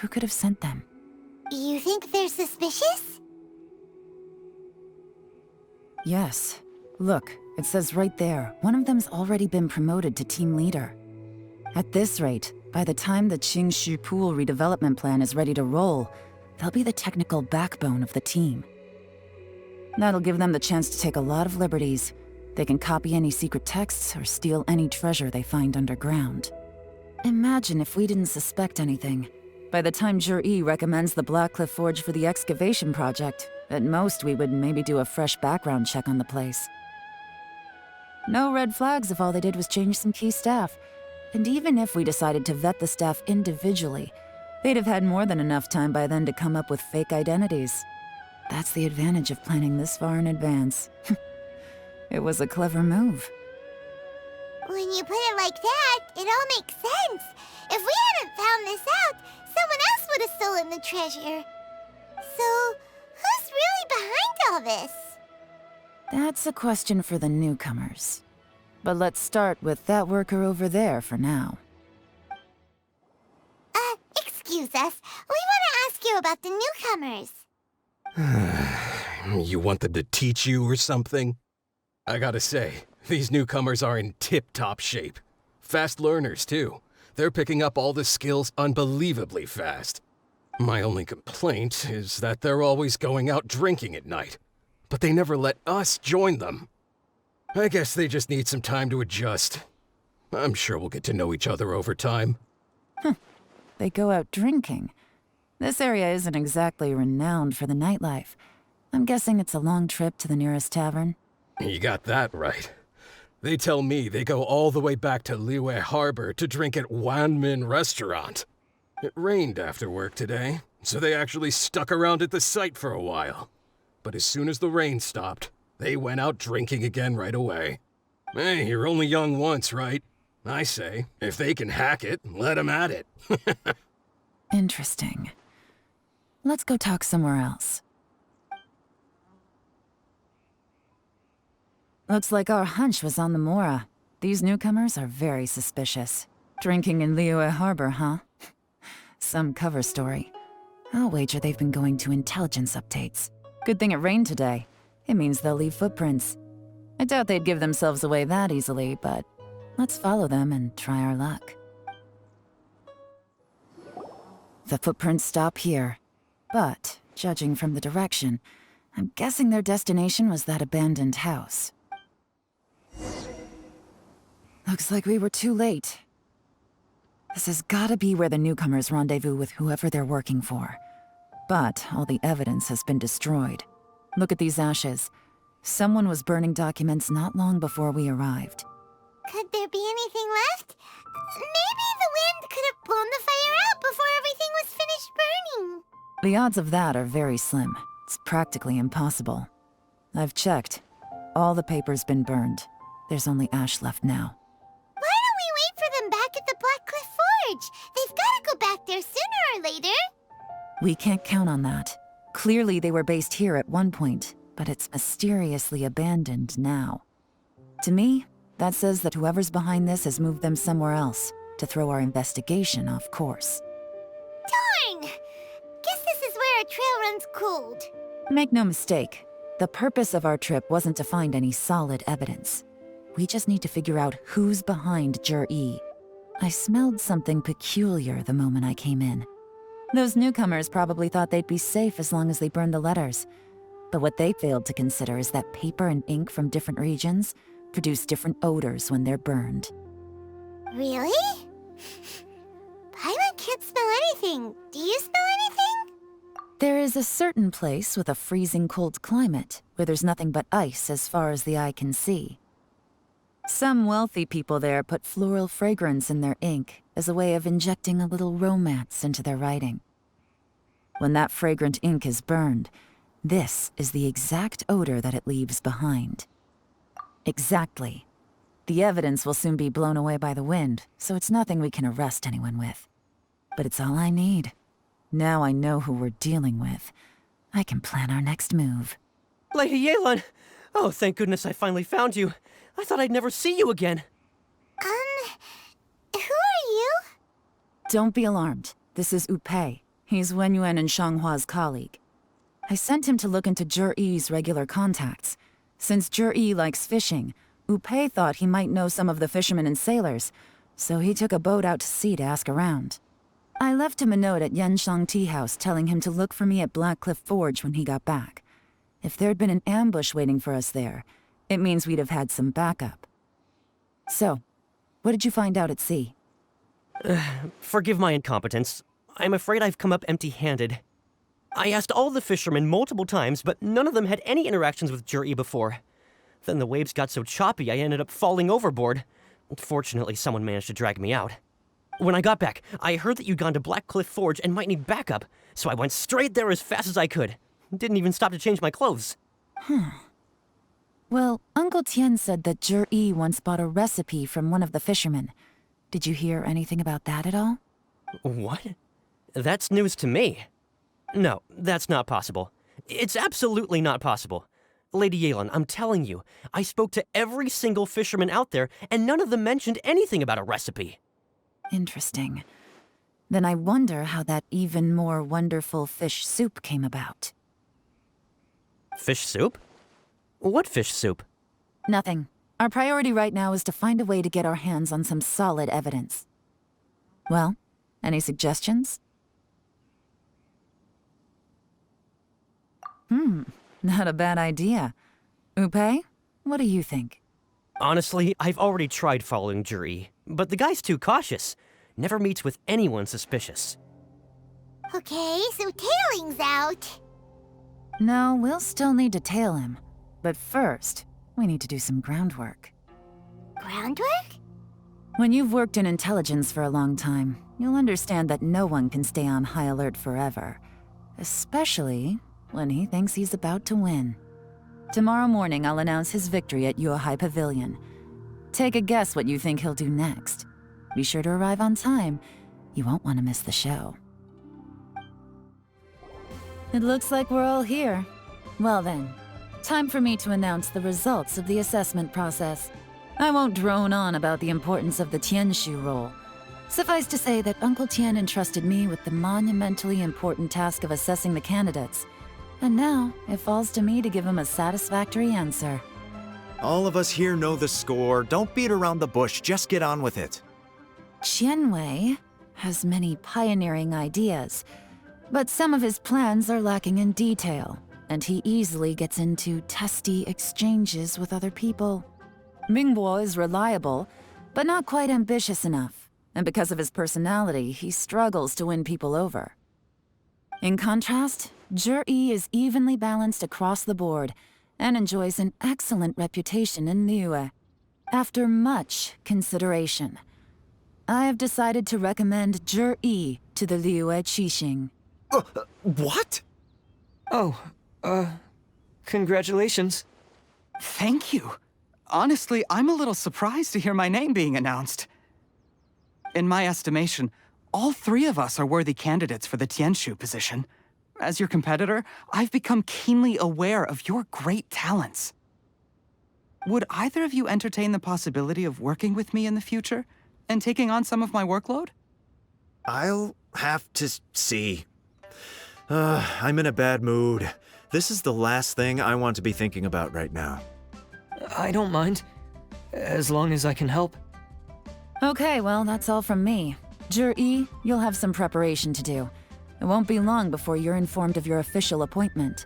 who could have sent them? You think they're suspicious? Yes. Look, it says right there, one of them's already been promoted to team leader. At this rate, by the time the Qingshu Pool redevelopment plan is ready to roll, they'll be the technical backbone of the team. That'll give them the chance to take a lot of liberties. They can copy any secret texts or steal any treasure they find underground. Imagine if we didn't suspect anything. By the time Juri recommends the Blackcliff Forge for the excavation project, at most we would maybe do a fresh background check on the place. No red flags if all they did was change some key staff. And even if we decided to vet the staff individually, they'd have had more than enough time by then to come up with fake identities. That's the advantage of planning this far in advance. It was a clever move. When you put it like that, it all makes sense. If we hadn't found this out, someone else would have stolen the treasure. So, who's really behind all this? That's a question for the newcomers. But let's start with that worker over there for now. Excuse us. We want to ask you about the newcomers. You want them to teach you or something? I gotta say, these newcomers are in tip-top shape. Fast learners, too. They're picking up all the skills unbelievably fast. My only complaint is that they're always going out drinking at night. But they never let us join them. I guess they just need some time to adjust. I'm sure we'll get to know each other over time. They go out drinking. This area isn't exactly renowned for the nightlife. I'm guessing it's a long trip to the nearest tavern. You got that right. They tell me they go all the way back to Liyue Harbor to drink at Wanmin Restaurant. It rained after work today, so they actually stuck around at the site for a while. But as soon as the rain stopped, they went out drinking again right away. Hey, you're only young once, right? I say, if they can hack it, let them at it. Interesting. Let's go talk somewhere else. Looks like our hunch was on the Mora. These newcomers are very suspicious. Drinking in Liyue Harbor, huh? Some cover story. I'll wager they've been going to intelligence updates. Good thing it rained today. It means they'll leave footprints. I doubt they'd give themselves away that easily, but let's follow them and try our luck. The footprints stop here, but judging from the direction, I'm guessing their destination was that abandoned house. Looks like we were too late. This has gotta be where the newcomers rendezvous with whoever they're working for. But all the evidence has been destroyed. Look at these ashes. Someone was burning documents not long before we arrived. Could there be anything left? Maybe the wind could have blown the fire out before everything was finished burning. The odds of that are very slim. It's practically impossible. I've checked. All the paper's been burned. There's only ash left now. Why don't we wait for them back at the Black Cliff Forge? They've got to go back there sooner or later. We can't count on that. Clearly they were based here at one point, but it's mysteriously abandoned now. To me, that says that whoever's behind this has moved them somewhere else to throw our investigation off course. Darn! Guess this is where our trail runs cold. Make no mistake, the purpose of our trip wasn't to find any solid evidence. We just need to figure out who's behind Jur-E. I smelled something peculiar the moment I came in. Those newcomers probably thought they'd be safe as long as they burned the letters. But what they failed to consider is that paper and ink from different regions produce different odors when they're burned. Really? Paimon can't smell anything. Do you smell anything? There is a certain place with a freezing cold climate where there's nothing but ice as far as the eye can see. Some wealthy people there put floral fragrance in their ink as a way of injecting a little romance into their writing. When that fragrant ink is burned, this is the exact odor that it leaves behind. Exactly. The evidence will soon be blown away by the wind, so it's nothing we can arrest anyone with. But it's all I need. Now I know who we're dealing with. I can plan our next move. Lady Yelan! Oh, thank goodness I finally found you. I thought I'd never see you again. Who are you? Don't be alarmed. This is Upei. He's Wenyuan and Shanghua's colleague. I sent him to look into Jur-E's regular contacts. Since Jur-E likes fishing, Upei thought he might know some of the fishermen and sailors, so he took a boat out to sea to ask around. I left him a note at Yenshang Tea House telling him to look for me at Black Cliff Forge when he got back. If there'd been an ambush waiting for us there, it means we'd have had some backup. So, what did you find out at sea? Forgive my incompetence. I'm afraid I've come up empty-handed. I asked all the fishermen multiple times, but none of them had any interactions with Jur-E before. Then the waves got so choppy I ended up falling overboard. Fortunately, someone managed to drag me out. When I got back, I heard that you'd gone to Black Cliff Forge and might need backup, so I went straight there as fast as I could. Didn't even stop to change my clothes. Well, Uncle Tien said that Jur-E once bought a recipe from one of the fishermen. Did you hear anything about that at all? What? That's news to me. No, that's not possible. It's absolutely not possible. Lady Yelan, I'm telling you, I spoke to every single fisherman out there, and none of them mentioned anything about a recipe. Interesting. Then I wonder how that even more wonderful fish soup came about. Fish soup? What fish soup? Nothing. Our priority right now is to find a way to get our hands on some solid evidence. Well, any suggestions? Not a bad idea. Upei, what do you think? Honestly, I've already tried following Jur-E, but the guy's too cautious. Never meets with anyone suspicious. Okay, so tailing's out. No, we'll still need to tail him. But first, we need to do some groundwork. Groundwork? When you've worked in intelligence for a long time, you'll understand that no one can stay on high alert forever. Especially when he thinks he's about to win. Tomorrow morning, I'll announce his victory at Yuehai Pavilion. Take a guess what you think he'll do next. Be sure to arrive on time. You won't want to miss the show. It looks like we're all here. Well then, time for me to announce the results of the assessment process. I won't drone on about the importance of the Tianshu role. Suffice to say that Uncle Tien entrusted me with the monumentally important task of assessing the candidates. And now, it falls to me to give him a satisfactory answer. All of us here know the score. Don't beat around the bush, just get on with it. Qianwei has many pioneering ideas, but some of his plans are lacking in detail, and he easily gets into testy exchanges with other people. Mingbo is reliable, but not quite ambitious enough. And because of his personality, he struggles to win people over. In contrast, Zhi is evenly balanced across the board and enjoys an excellent reputation in Liyue. After much consideration, I have decided to recommend Zhi to the Liyue Qixing. What? Oh, congratulations. Thank you. Honestly, I'm a little surprised to hear my name being announced. In my estimation, all three of us are worthy candidates for the Tianshu position. As your competitor, I've become keenly aware of your great talents. Would either of you entertain the possibility of working with me in the future and taking on some of my workload? I'll have to see. I'm in a bad mood. This is the last thing I want to be thinking about right now. I don't mind, as long as I can help. Okay, well, that's all from me. Zhi, you'll have some preparation to do. It won't be long before you're informed of your official appointment.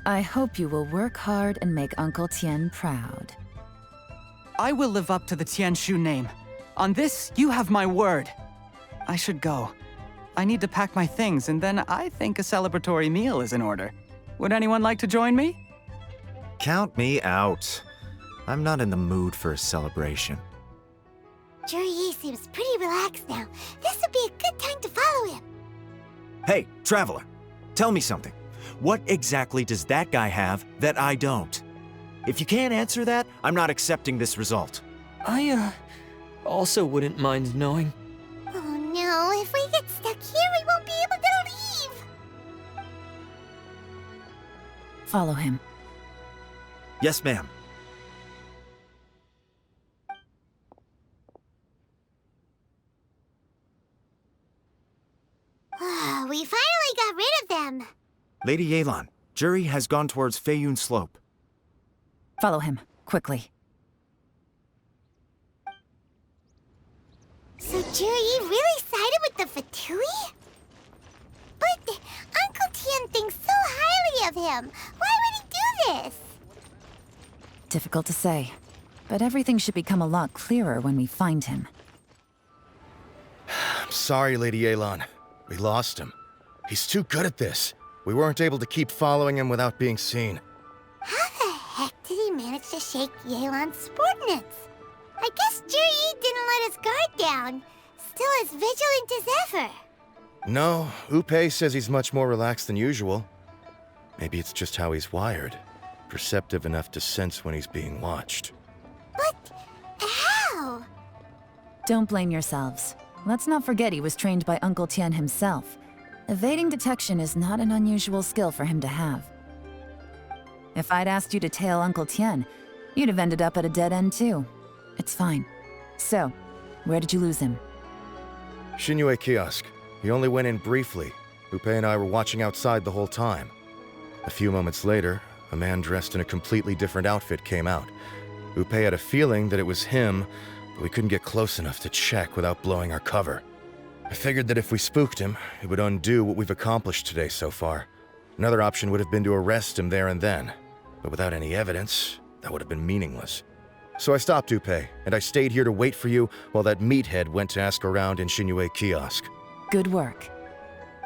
I hope you will work hard and make Uncle Tien proud. I will live up to the Tianshu name. On this, you have my word. I should go. I need to pack my things, and then I think a celebratory meal is in order. Would anyone like to join me? Count me out. I'm not in the mood for a celebration. Zhi seems pretty relaxed now. This would be a good time to follow him. Hey, Traveler, tell me something. What exactly does that guy have that I don't? If you can't answer that, I'm not accepting this result. I, also wouldn't mind knowing. Oh no, if we get stuck here, we won't be able to leave. Follow him. Yes, ma'am. We finally got rid of them. Lady Yelan, Zhi has gone towards Feiyun Slope. Follow him, quickly. So Zhi really sided with the Fatui? But Uncle Tien thinks so highly of him. Why would he do this? Difficult to say, but everything should become a lot clearer when we find him. I'm sorry, Lady Yelan. We lost him. He's too good at this. We weren't able to keep following him without being seen. How the heck did he manage to shake Yelan's subordinates? I guess Zhi didn't let his guard down. Still as vigilant as ever. No, Upei says he's much more relaxed than usual. Maybe it's just how he's wired. Perceptive enough to sense when he's being watched. But how? Don't blame yourselves. Let's not forget he was trained by Uncle Tien himself. Evading detection is not an unusual skill for him to have. If I'd asked you to tail Uncle Tien, you'd have ended up at a dead end too. It's fine. So, where did you lose him? Xinyue Kiosk. He only went in briefly. Upei and I were watching outside the whole time. A few moments later, a man dressed in a completely different outfit came out. Upei had a feeling that it was him, but we couldn't get close enough to check without blowing our cover. I figured that if we spooked him, it would undo what we've accomplished today so far. Another option would have been to arrest him there and then, but without any evidence, that would have been meaningless. So I stopped Upei, and I stayed here to wait for you while that meathead went to ask around in Xinyue Kiosk. Good work.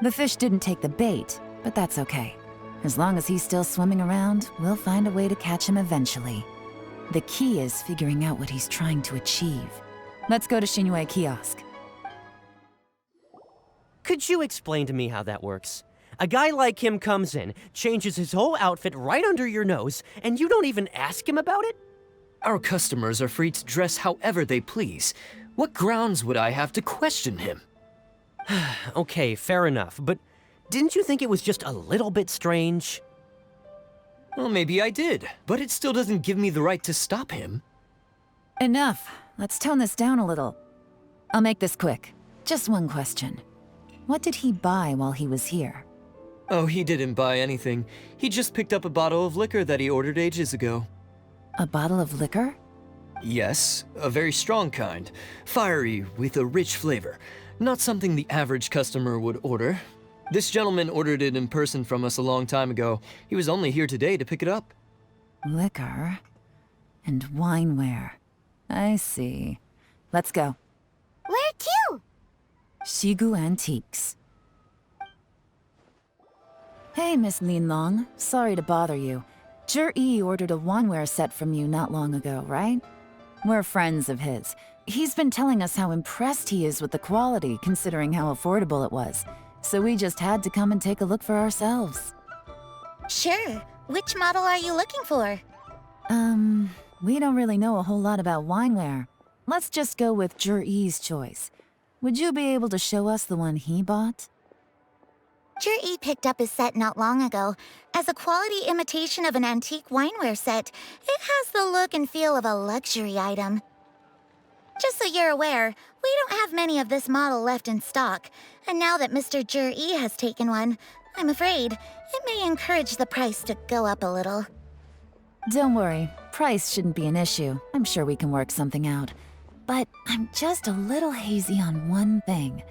The fish didn't take the bait, but that's okay. As long as he's still swimming around, we'll find a way to catch him eventually. The key is figuring out what he's trying to achieve. Let's go to Xinyue Kiosk. Could you explain to me how that works? A guy like him comes in, changes his whole outfit right under your nose, and you don't even ask him about it? Our customers are free to dress however they please. What grounds would I have to question him? Okay, fair enough, but didn't you think it was just a little bit strange? Well, maybe I did, but it still doesn't give me the right to stop him. Enough. Let's tone this down a little. I'll make this quick. Just one question. What did he buy while he was here? Oh, he didn't buy anything. He just picked up a bottle of liquor that he ordered ages ago. A bottle of liquor? Yes, a very strong kind. Fiery, with a rich flavor. Not something the average customer would order. This gentleman ordered it in person from us a long time ago. He was only here today to pick it up. Liquor and wineware. I see. Let's go. Where to? Shigu Antiques. Hey, Miss Linlong. Sorry to bother you. Zhi ordered a waneware set from you not long ago, right? We're friends of his. He's been telling us how impressed he is with the quality, considering how affordable it was. So we just had to come and take a look for ourselves. Sure. Which model are you looking for? We don't really know a whole lot about wineware. Let's just go with Zhi's choice. Would you be able to show us the one he bought? Zhi picked up his set not long ago. As a quality imitation of an antique wineware set, it has the look and feel of a luxury item. Just so you're aware, we don't have many of this model left in stock, and now that Mr. Zhi has taken one, I'm afraid it may encourage the price to go up a little. Don't worry, price shouldn't be an issue. I'm sure we can work something out. But I'm just a little hazy on one thing.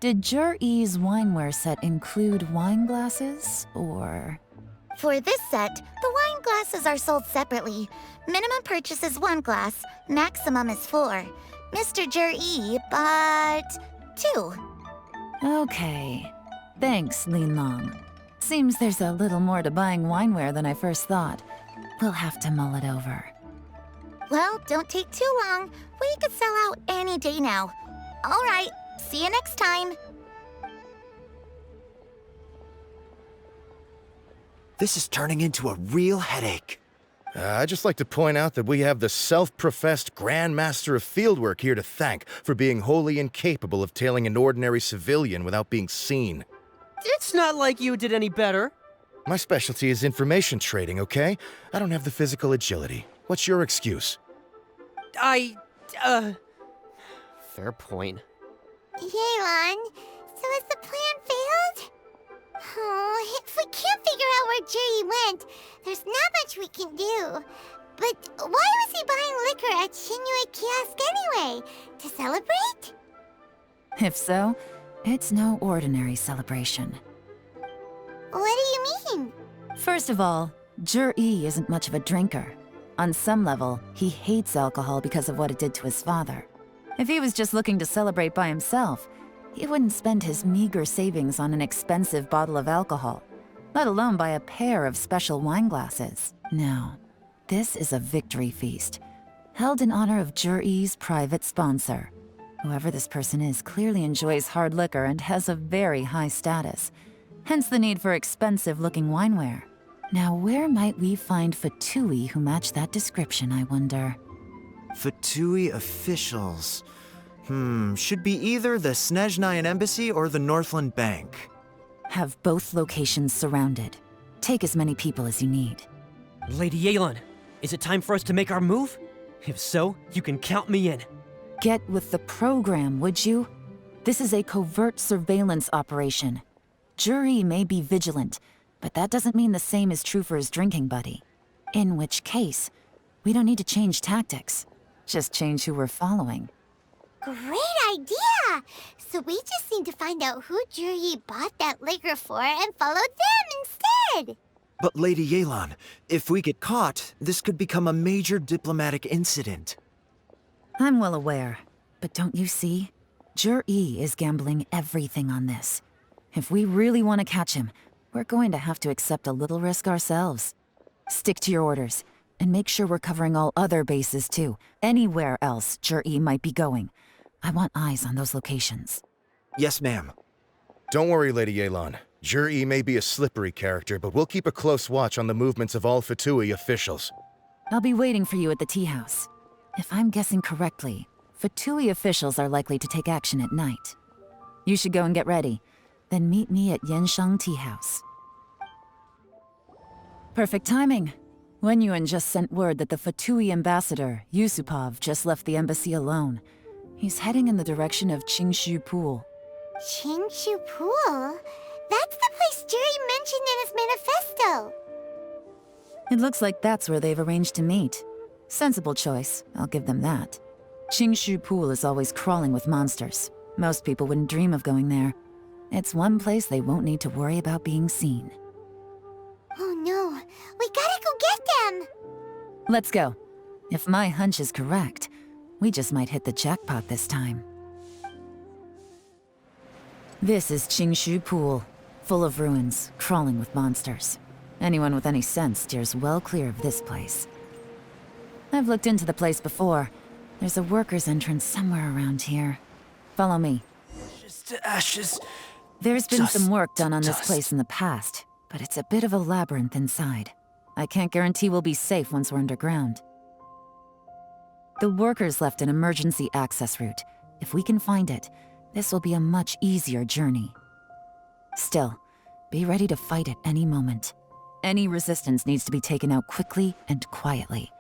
Did Zhi's wineware set include wine glasses, or...? For this set, the wine glasses are sold separately. Minimum purchase is 1 glass, maximum is 4. Mr. Zhi bought 2. Okay. Thanks, Linlong. Seems there's a little more to buying wineware than I first thought. We'll have to mull it over. Well, don't take too long. We could sell out any day now. All right, see you next time. This is turning into a real headache. I'd just like to point out that we have the self-professed Grand Master of Fieldwork here to thank for being wholly incapable of tailing an ordinary civilian without being seen. It's not like you did any better. My specialty is information trading, okay? I don't have the physical agility. What's your excuse? Fair point. Yelan, so has the plan failed? Oh, if we can't figure out where Jerry went, there's not much we can do. But why was he buying liquor at Shinue Kiosk anyway? To celebrate? If so, it's no ordinary celebration. What do you mean? First of all, Zhi isn't much of a drinker. On some level, he hates alcohol because of what it did to his father. If he was just looking to celebrate by himself, he wouldn't spend his meager savings on an expensive bottle of alcohol, let alone buy a pair of special wine glasses. No, this is a victory feast, held in honor of Zhi's private sponsor. Whoever this person is clearly enjoys hard liquor and has a very high status, hence the need for expensive-looking wineware. Now, where might we find Fatui who match that description, I wonder? Fatui officials. Should be either the Snezhnayan Embassy or the Northland Bank. Have both locations surrounded. Take as many people as you need. Lady Yelan, is it time for us to make our move? If so, you can count me in. Get with the program, would you? This is a covert surveillance operation. Zhi may be vigilant, but that doesn't mean the same is true for his drinking buddy. In which case, we don't need to change tactics. Just change who we're following. Great idea! So we just need to find out who Jerry bought that liquor for and follow them instead! But Lady Yelan, if we get caught, this could become a major diplomatic incident. I'm well aware, but don't you see? Zhi is gambling everything on this. If we really want to catch him, we're going to have to accept a little risk ourselves. Stick to your orders, and make sure we're covering all other bases too. Anywhere else Zhi might be going. I want eyes on those locations. Yes, ma'am. Don't worry, Lady Yelan. Zhi may be a slippery character, but we'll keep a close watch on the movements of all Fatui officials. I'll be waiting for you at the tea house. If I'm guessing correctly, Fatui officials are likely to take action at night. You should go and get ready. Then meet me at Yenshang Tea House. Perfect timing. Wenyuan just sent word that the Fatui ambassador, Yusupov, just left the embassy alone. He's heading in the direction of Qingshu Pool. Qingshu Pool? That's the place Jerry mentioned in his manifesto! It looks like that's where they've arranged to meet. Sensible choice, I'll give them that. Qingshu Pool is always crawling with monsters. Most people wouldn't dream of going there. It's one place they won't need to worry about being seen. Oh no, we gotta go get them! Let's go. If my hunch is correct, We just might hit the jackpot this time. This is Qingshu Pool, full of ruins, crawling with monsters. Anyone with any sense steers well clear of this place. I've looked into the place before. There's a worker's entrance somewhere around here. Follow me. Ashes to ashes. There's been some work done on this dust. place in the past, but it's a bit of a labyrinth inside. I can't guarantee we'll be safe once we're underground. The workers left an emergency access route. If we can find it, this will be a much easier journey. Still, be ready to fight at any moment. Any resistance needs to be taken out quickly and quietly.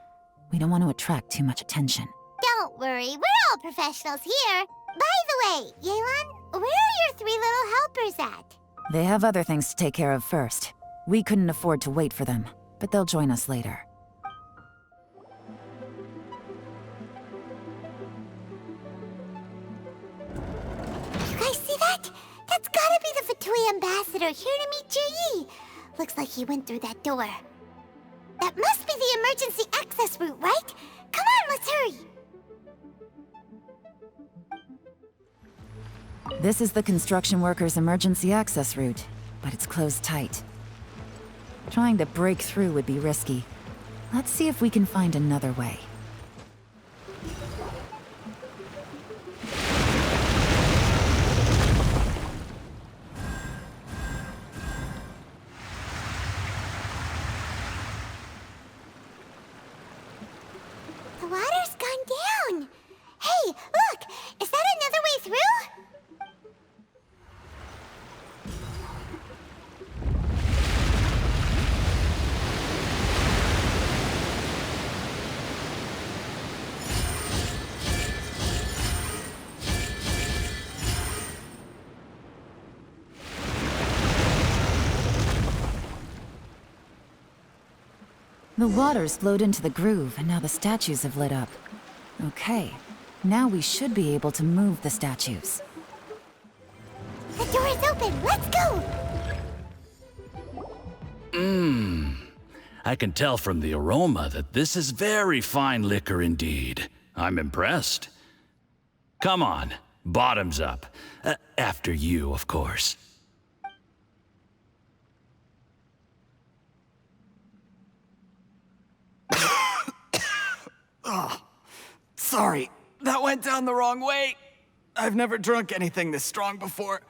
We don't want to attract too much attention. Don't worry, we're all professionals here. By the way, Yelan, where are your 3 little helpers at? They have other things to take care of first. We couldn't afford to wait for them, but they'll join us later. You guys see that? That's gotta be the Fatui ambassador here to meet Ji. Looks like he went through that door. That must be the emergency access route, right? Come on, let's hurry! This is the construction workers' emergency access route, but it's closed tight. Trying to break through would be risky. Let's see if we can find another way. The water's gone down! Hey, look! Is that another way through? The water's flowed into the groove, and now the statues have lit up. Okay, now we should be able to move the statues. The door is open! Let's go! I can tell from the aroma that this is very fine liquor indeed. I'm impressed. Come on, bottoms up. After you, of course. Oh, sorry. That went down the wrong way. I've never drunk anything this strong before.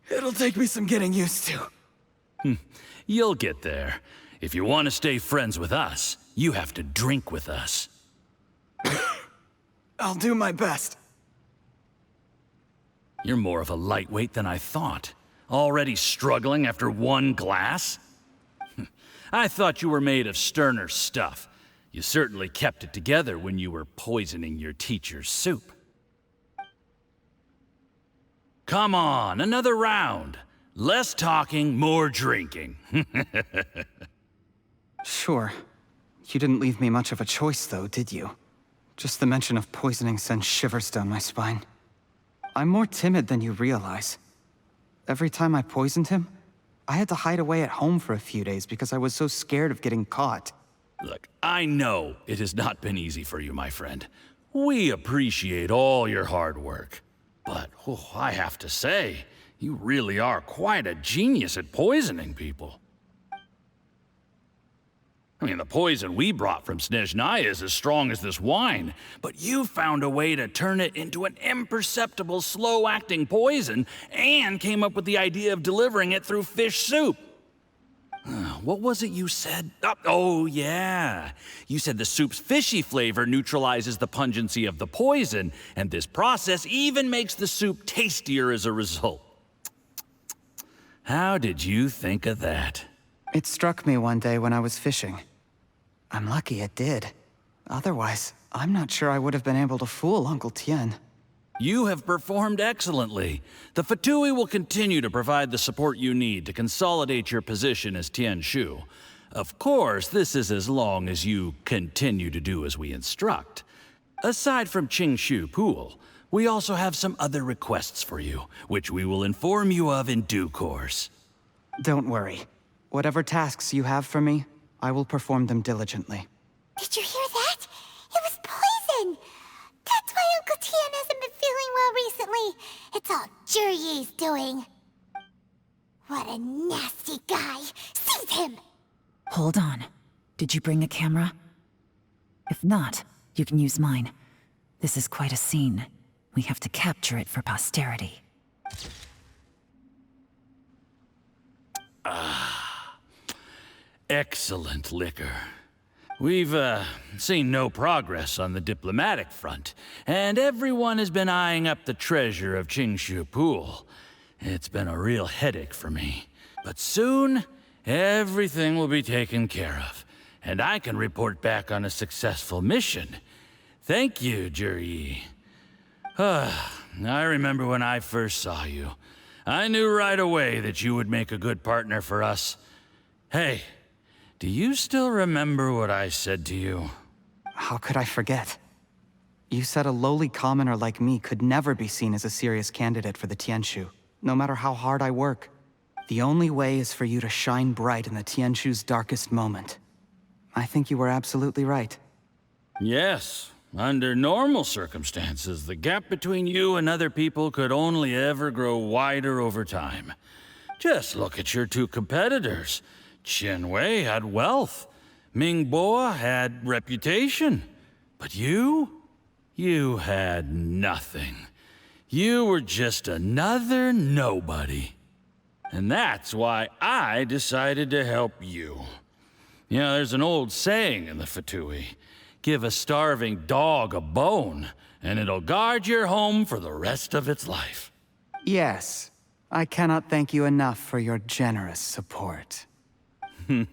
It'll take me some getting used to. You'll get there. If you want to stay friends with us, you have to drink with us. I'll do my best. You're more of a lightweight than I thought. Already struggling after one glass? I thought you were made of sterner stuff. You certainly kept it together when you were poisoning your teacher's soup. Come on, another round. Less talking, more drinking. Sure. You didn't leave me much of a choice, though, did you? Just the mention of poisoning sends shivers down my spine. I'm more timid than you realize. Every time I poisoned him, I had to hide away at home for a few days because I was so scared of getting caught. Look, I know it has not been easy for you, my friend. We appreciate all your hard work. But, I have to say, you really are quite a genius at poisoning people. I mean, the poison we brought from Snezhnaya is as strong as this wine, but you found a way to turn it into an imperceptible, slow-acting poison and came up with the idea of delivering it through fish soup. What was it you said? Oh, yeah. You said the soup's fishy flavor neutralizes the pungency of the poison, and this process even makes the soup tastier as a result. How did you think of that? It struck me one day when I was fishing. I'm lucky it did. Otherwise, I'm not sure I would have been able to fool Uncle Tien. You have performed excellently. The Fatui will continue to provide the support you need to consolidate your position as Tianshu. Of course, this is as long as you continue to do as we instruct. Aside from Qingshu Pool, we also have some other requests for you, which we will inform you of in due course. Don't worry. Whatever tasks you have for me, I will perform them diligently. Did you hear that? It was poison! Jii's doing. What a nasty guy. Seize him! Hold on. Did you bring a camera? If not, you can use mine. This is quite a scene. We have to capture it for posterity. Excellent liquor. We've, seen no progress on the diplomatic front, and everyone has been eyeing up the treasure of Qingshu Pool. It's been a real headache for me. But soon, everything will be taken care of, and I can report back on a successful mission. Thank you, Ji. I remember when I first saw you. I knew right away that you would make a good partner for us. Hey, do you still remember what I said to you? How could I forget? You said a lowly commoner like me could never be seen as a serious candidate for the Tianshu, no matter how hard I work. The only way is for you to shine bright in the Tianshu's darkest moment. I think you were absolutely right. Yes. Under normal circumstances, the gap between you and other people could only ever grow wider over time. Just look at your two competitors. Qian Wei had wealth. Ming Boa had reputation. But you had nothing. You were just another nobody. And that's why I decided to help you. You know, there's an old saying in the Fatui. Give a starving dog a bone, and it'll guard your home for the rest of its life. Yes. I cannot thank you enough for your generous support. You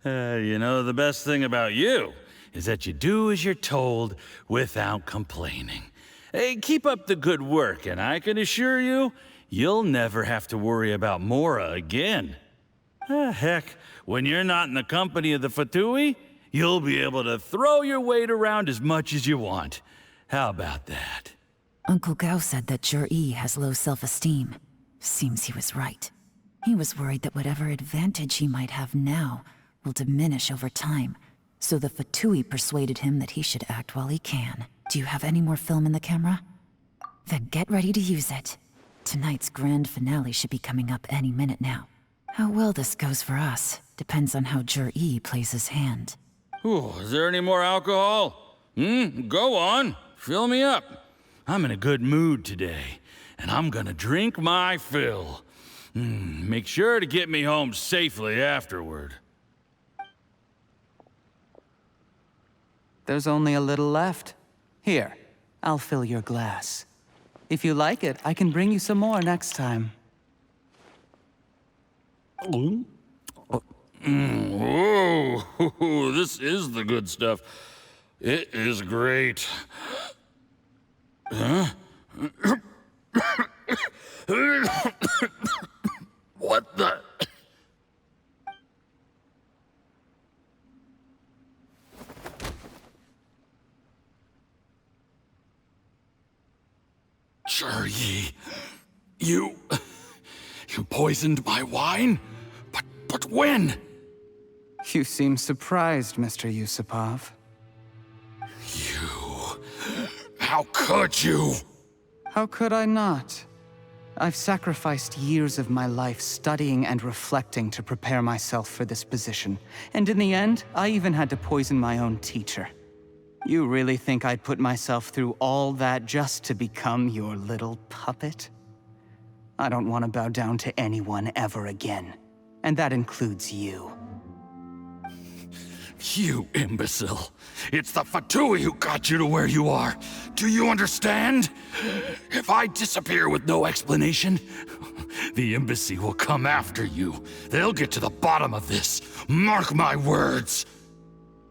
know, the best thing about you is that you do as you're told without complaining. Hey, keep up the good work, and I can assure you, you'll never have to worry about Mora again. Heck, when you're not in the company of the Fatui, you'll be able to throw your weight around as much as you want. How about that? Uncle Gao said that Ji has low self-esteem. Seems he was right. He was worried that whatever advantage he might have now will diminish over time, so the Fatui persuaded him that he should act while he can. Do you have any more film in the camera? Then get ready to use it. Tonight's grand finale should be coming up any minute now. How well this goes for us depends on how Ji plays his hand. Ooh, is there any more alcohol? Go on. Fill me up. I'm in a good mood today, and I'm gonna drink my fill. Make sure to get me home safely afterward. There's only a little left. Here, I'll fill your glass. If you like it, I can bring you some more next time. Whoa, this is the good stuff. It is great. Huh? What the? Ji, you poisoned my wine? But when? You seem surprised, Mr. Yusupov. How could you? How could I not? I've sacrificed years of my life studying and reflecting to prepare myself for this position. And in the end, I even had to poison my own teacher. You really think I'd put myself through all that just to become your little puppet? I don't want to bow down to anyone ever again. And that includes you. You imbecile. It's the Fatui who got you to where you are. Do you understand? If I disappear with no explanation, the embassy will come after you. They'll get to the bottom of this. Mark my words.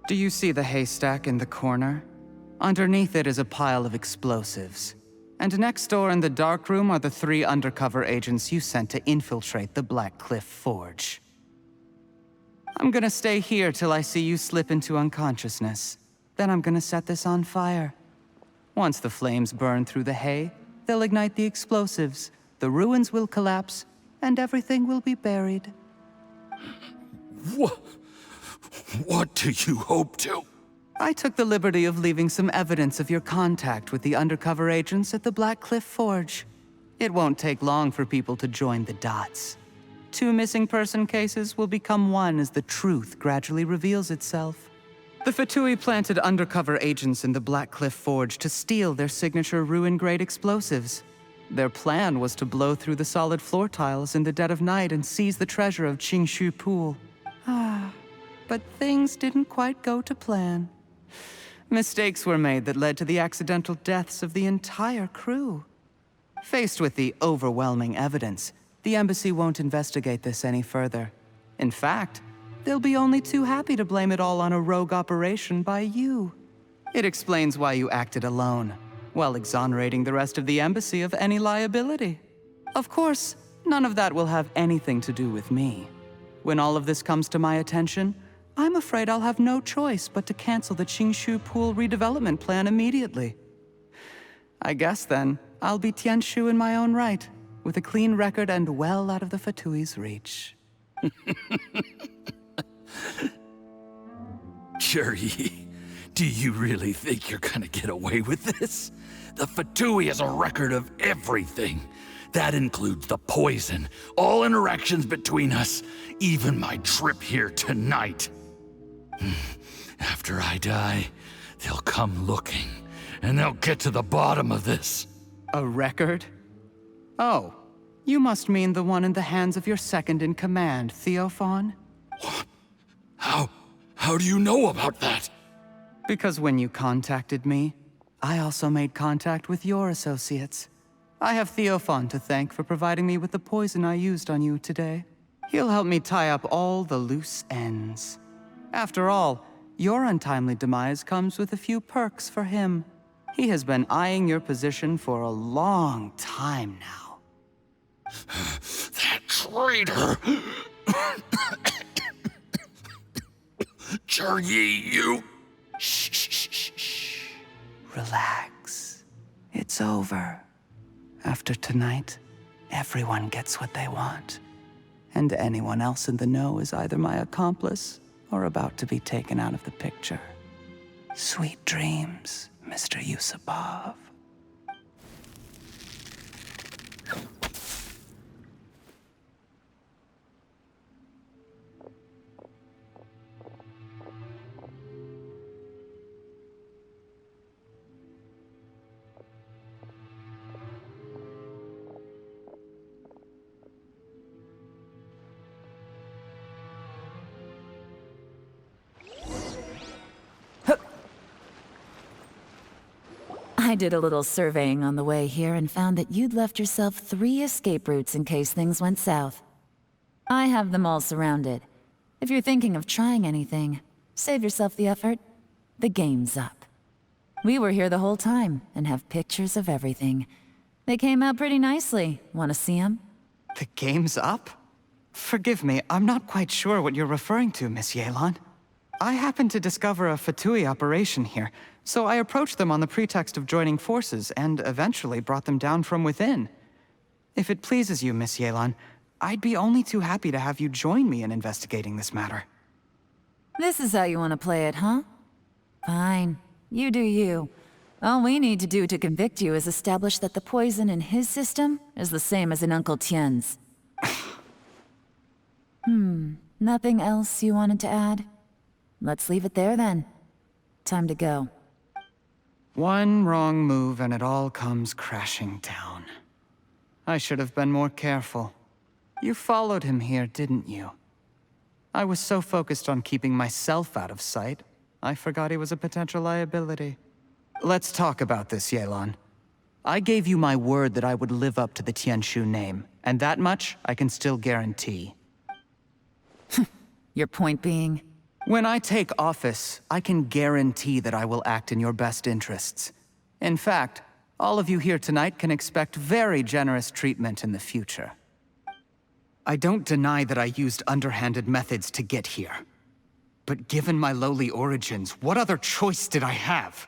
Do you see the haystack in the corner? Underneath it is a pile of explosives. And next door in the dark room are the 3 undercover agents you sent to infiltrate the Black Cliff Forge. I'm gonna stay here till I see you slip into unconsciousness. Then I'm gonna set this on fire. Once the flames burn through the hay, they'll ignite the explosives, the ruins will collapse, and everything will be buried. What do you hope to? I took the liberty of leaving some evidence of your contact with the undercover agents at the Black Cliff Forge. It won't take long for people to join the dots. 2 missing person cases will become one as the truth gradually reveals itself. The Fatui planted undercover agents in the Black Cliff Forge to steal their signature ruin-grade explosives. Their plan was to blow through the solid floor tiles in the dead of night and seize the treasure of Qingshu Pool. But things didn't quite go to plan. Mistakes were made that led to the accidental deaths of the entire crew. Faced with the overwhelming evidence, the embassy won't investigate this any further. In fact, they'll be only too happy to blame it all on a rogue operation by you. It explains why you acted alone, while exonerating the rest of the embassy of any liability. Of course, none of that will have anything to do with me. When all of this comes to my attention, I'm afraid I'll have no choice but to cancel the Qingshu Pool redevelopment plan immediately. I guess then, I'll be Tianshu in my own right, with a clean record and well out of the Fatui's reach. Juri, do you really think you're gonna get away with this? The Fatui has a record of everything. That includes the poison, all interactions between us, even my trip here tonight. After I die, they'll come looking, and they'll get to the bottom of this. A record? Oh, you must mean the one in the hands of your second-in-command, Theophan? What? How do you know about that? Because when you contacted me, I also made contact with your associates. I have Theophan to thank for providing me with the poison I used on you today. He'll help me tie up all the loose ends. After all, your untimely demise comes with a few perks for him. He has been eyeing your position for a long time now. That traitor! Juri, you... Shh. Relax. It's over. After tonight, everyone gets what they want. And anyone else in the know is either my accomplice or about to be taken out of the picture. Sweet dreams, Mr. Yusupov. I did a little surveying on the way here and found that you'd left yourself 3 escape routes in case things went south. I have them all surrounded. If you're thinking of trying anything, save yourself the effort. The game's up. We were here the whole time and have pictures of everything. They came out pretty nicely. Want to see them? The game's up? Forgive me, I'm not quite sure what you're referring to, Miss Yelan. I happened to discover a Fatui operation here, so I approached them on the pretext of joining forces and eventually brought them down from within. If it pleases you, Miss Yelan, I'd be only too happy to have you join me in investigating this matter. This is how you want to play it, huh? Fine. You do you. All we need to do to convict you is establish that the poison in his system is the same as in Uncle Tien's. Nothing else you wanted to add? Let's leave it there then. Time to go. One wrong move and it all comes crashing down. I should have been more careful. You followed him here, didn't you? I was so focused on keeping myself out of sight, I forgot he was a potential liability. Let's talk about this, Yelan. I gave you my word that I would live up to the Tianshu name, and that much I can still guarantee. Your point being? When I take office, I can guarantee that I will act in your best interests. In fact, all of you here tonight can expect very generous treatment in the future. I don't deny that I used underhanded methods to get here. But given my lowly origins, what other choice did I have?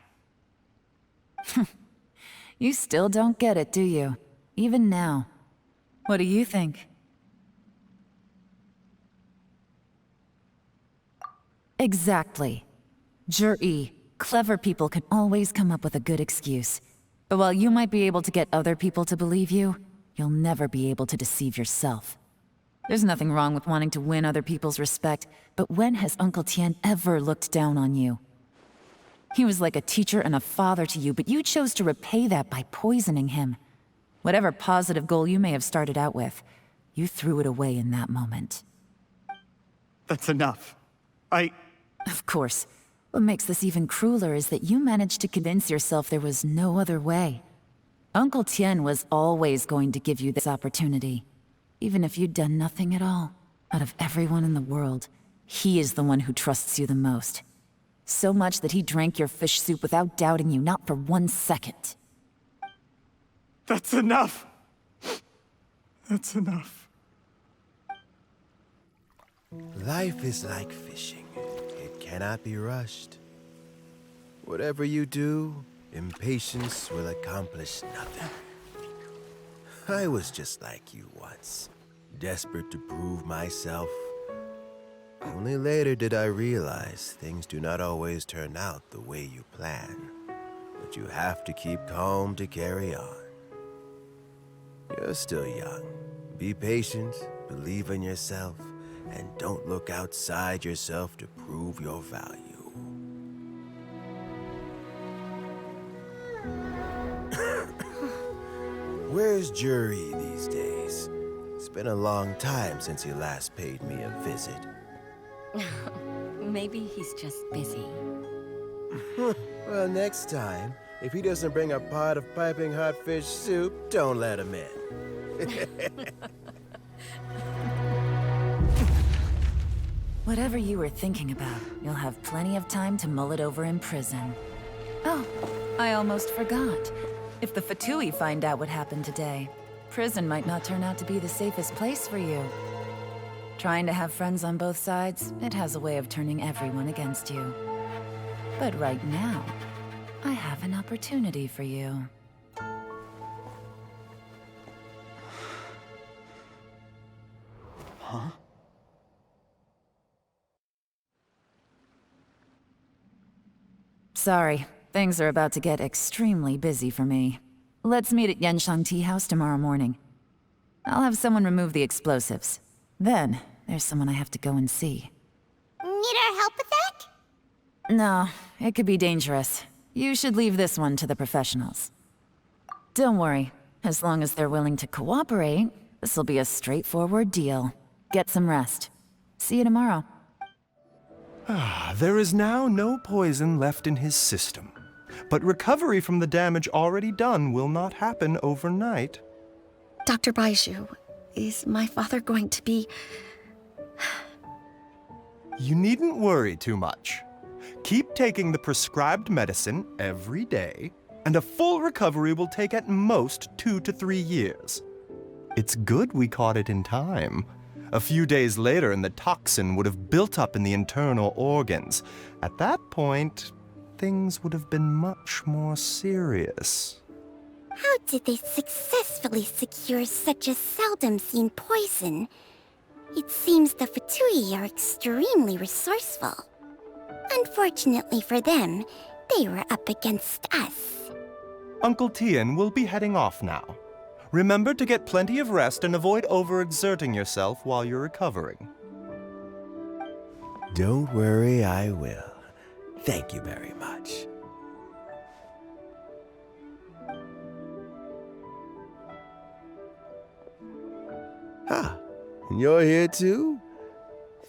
You still don't get it, do you? Even now. What do you think? Exactly. Juri, clever people can always come up with a good excuse. But while you might be able to get other people to believe you, you'll never be able to deceive yourself. There's nothing wrong with wanting to win other people's respect, but when has Uncle Tian ever looked down on you? He was like a teacher and a father to you, but you chose to repay that by poisoning him. Whatever positive goal you may have started out with, you threw it away in that moment. That's enough. Of course. What makes this even crueler is that you managed to convince yourself there was no other way. Uncle Tian was always going to give you this opportunity. Even if you'd done nothing at all. Out of everyone in the world, he is the one who trusts you the most. So much that he drank your fish soup without doubting you, not for 1 second. That's enough! That's enough. Life is like fishing. It cannot be rushed. Whatever you do, impatience will accomplish nothing. I was just like you once, desperate to prove myself. Only later did I realize things do not always turn out the way you plan, but you have to keep calm to carry on. You're still young. Be patient, believe in yourself, and don't look outside yourself to prove your value. Where's Jury these days? It's been a long time since he last paid me a visit. Maybe he's just busy. Well, next time, if he doesn't bring a pot of piping hot fish soup, don't let him in. Whatever you were thinking about, you'll have plenty of time to mull it over in prison. Oh, I almost forgot. If the Fatui find out what happened today, prison might not turn out to be the safest place for you. Trying to have friends on both sides, it has a way of turning everyone against you. But right now, I have an opportunity for you. Huh? Sorry, things are about to get extremely busy for me. Let's meet at Yenshang Tea House tomorrow morning. I'll have someone remove the explosives. Then, there's someone I have to go and see. Need our help with that? No, it could be dangerous. You should leave this one to the professionals. Don't worry. As long as they're willing to cooperate, this'll be a straightforward deal. Get some rest. See you tomorrow. There is now no poison left in his system. But recovery from the damage already done will not happen overnight. Dr. Baizhu, is my father going to be... You needn't worry too much. Keep taking the prescribed medicine every day, and a full recovery will take at most 2 to 3 years. It's good we caught it in time. A few days later, and the toxin would have built up in the internal organs. At that point, things would have been much more serious. How did they successfully secure such a seldom-seen poison? It seems the Fatui are extremely resourceful. Unfortunately for them, they were up against us. Uncle Tian will be heading off now. Remember to get plenty of rest and avoid overexerting yourself while you're recovering. Don't worry, I will. Thank you very much. Ah, and you're here too?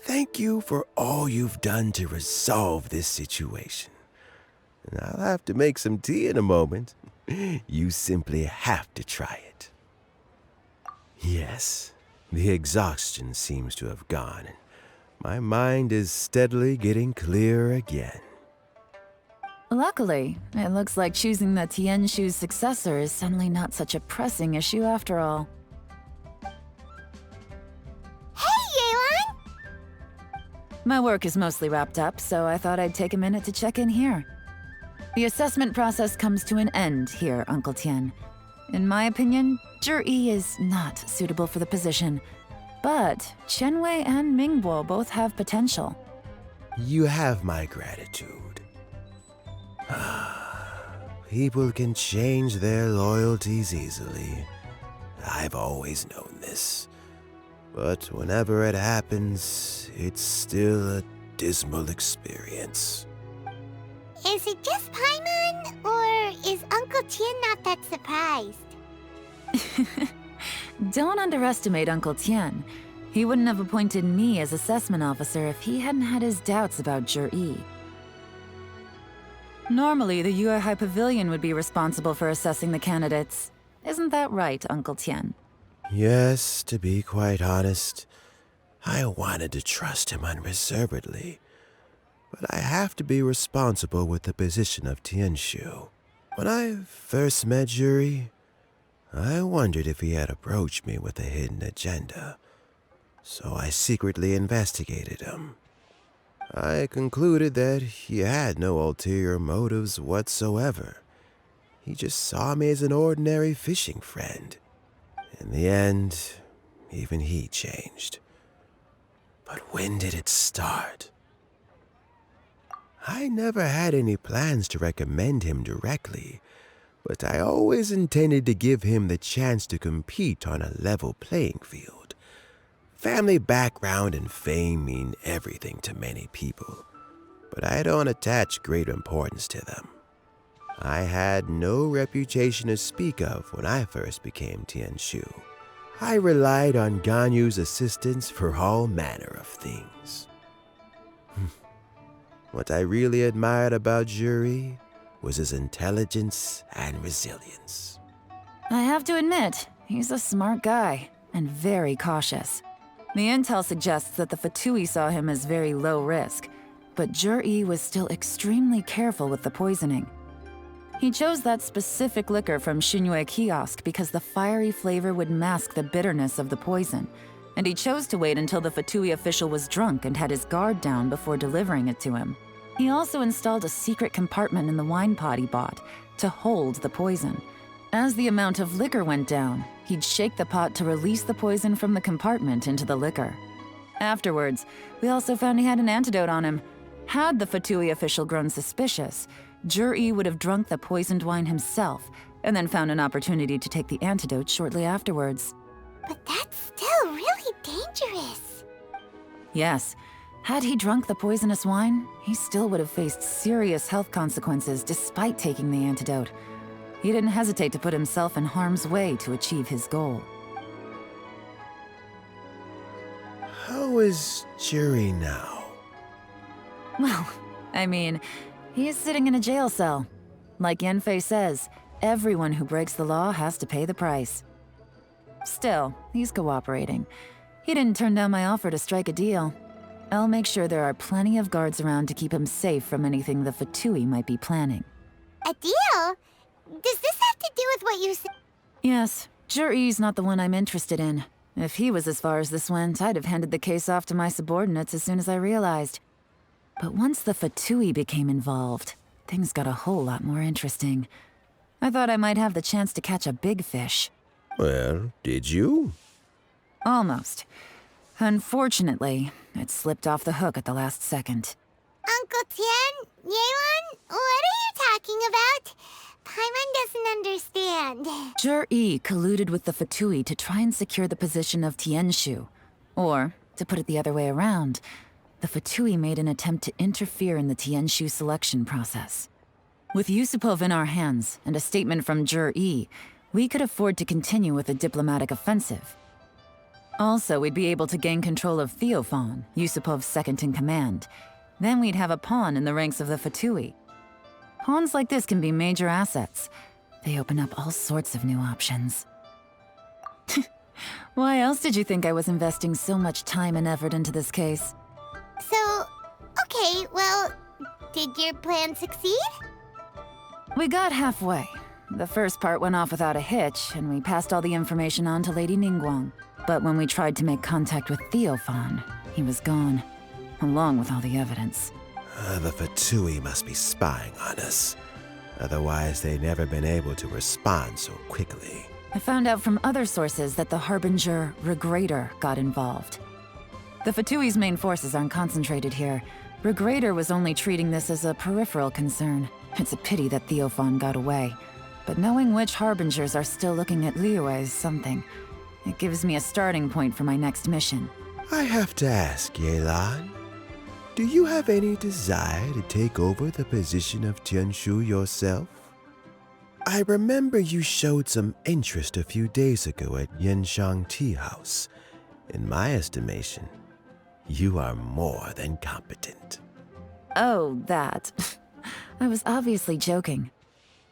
Thank you for all you've done to resolve this situation. And I'll have to make some tea in a moment. You simply have to try it. Yes, the exhaustion seems to have gone, and my mind is steadily getting clearer again. Luckily, it looks like choosing the Tianshu's successor is suddenly not such a pressing issue after all. My work is mostly wrapped up, so I thought I'd take a minute to check in here. The assessment process comes to an end here, Uncle Tian. In my opinion, Zhi is not suitable for the position, but Qianwei and Mingbo both have potential. You have my gratitude. People can change their loyalties easily. I've always known this. But whenever it happens, it's still a dismal experience. Is it just Paimon, or is Uncle Tien not that surprised? Don't underestimate Uncle Tien. He wouldn't have appointed me as assessment officer if he hadn't had his doubts about Jur-E. Normally, the Yue High Pavilion would be responsible for assessing the candidates. Isn't that right, Uncle Tien? Yes, to be quite honest, I wanted to trust him unreservedly. But I have to be responsible with the position of Tianshu. When I first met Juri, I wondered if he had approached me with a hidden agenda. So I secretly investigated him. I concluded that he had no ulterior motives whatsoever. He just saw me as an ordinary fishing friend. In the end, even he changed. But when did it start? I never had any plans to recommend him directly, but I always intended to give him the chance to compete on a level playing field. Family background and fame mean everything to many people, but I don't attach great importance to them. I had no reputation to speak of when I first became Tianshu. I relied on Ganyu's assistance for all manner of things. What I really admired about Juri was his intelligence and resilience. I have to admit, he's a smart guy, and very cautious. The intel suggests that the Fatui saw him as very low risk, but Jur-E was still extremely careful with the poisoning. He chose that specific liquor from Xinyue Kiosk because the fiery flavor would mask the bitterness of the poison, and he chose to wait until the Fatui official was drunk and had his guard down before delivering it to him. He also installed a secret compartment in the wine pot he bought to hold the poison. As the amount of liquor went down, he'd shake the pot to release the poison from the compartment into the liquor. Afterwards, we also found he had an antidote on him. Had the Fatui official grown suspicious, Jur-E would have drunk the poisoned wine himself, and then found an opportunity to take the antidote shortly afterwards. But that's still really dangerous. Yes, had he drunk the poisonous wine, he still would have faced serious health consequences despite taking the antidote. He didn't hesitate to put himself in harm's way to achieve his goal. How is Juri now? Well, I mean, he is sitting in a jail cell. Like Yanfei says, everyone who breaks the law has to pay the price. Still, he's cooperating. He didn't turn down my offer to strike a deal. I'll make sure there are plenty of guards around to keep him safe from anything the Fatui might be planning. A deal? Does this have to do with what you said? Yes, Jur-E's not the one I'm interested in. If he was as far as this went, I'd have handed the case off to my subordinates as soon as I realized. But once the Fatui became involved, things got a whole lot more interesting. I thought I might have the chance to catch a big fish. Well, did you? Almost. Unfortunately, it slipped off the hook at the last second. Uncle Tien? Yeon? What are you talking about? Paimon doesn't understand. Jur-E colluded with the Fatui to try and secure the position of Tianshu. Or, to put it the other way around, the Fatui made an attempt to interfere in the Tianshu selection process. With Yusupov in our hands and a statement from Jur-E, we could afford to continue with a diplomatic offensive. Also, we'd be able to gain control of Theophan, Yusupov's second-in-command. Then we'd have a pawn in the ranks of the Fatui. Pawns like this can be major assets. They open up all sorts of new options. Why else did you think I was investing so much time and effort into this case? So, okay, well, did your plan succeed? We got halfway. The first part went off without a hitch, and we passed all the information on to Lady Ningguang. But when we tried to make contact with Theophan, he was gone, along with all the evidence. The Fatui must be spying on us. Otherwise, they'd never been able to respond so quickly. I found out from other sources that the Harbinger Regrator got involved. The Fatui's main forces aren't concentrated here. Regrator was only treating this as a peripheral concern. It's a pity that Theophan got away. But knowing which harbingers are still looking at Liyue is something. It gives me a starting point for my next mission. I have to ask, Yelan, do you have any desire to take over the position of Tianshu yourself? I remember you showed some interest a few days ago at Yenshang Tea House. In my estimation, you are more than competent. Oh, that. I was obviously joking.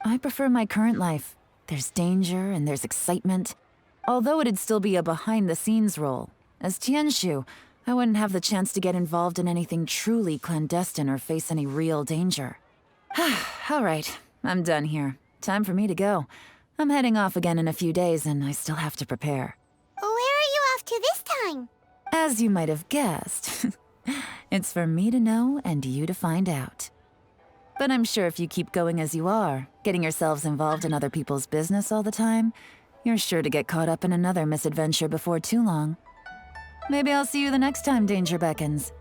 I prefer my current life. There's danger and there's excitement. Although it'd still be a behind-the-scenes role. As Tianshu, I wouldn't have the chance to get involved in anything truly clandestine or face any real danger. All right, I'm done here. Time for me to go. I'm heading off again in a few days and I still have to prepare. Where are you off to this time? As you might have guessed, it's for me to know and you to find out. But I'm sure if you keep going as you are, getting yourselves involved in other people's business all the time, you're sure to get caught up in another misadventure before too long. Maybe I'll see you the next time danger beckons.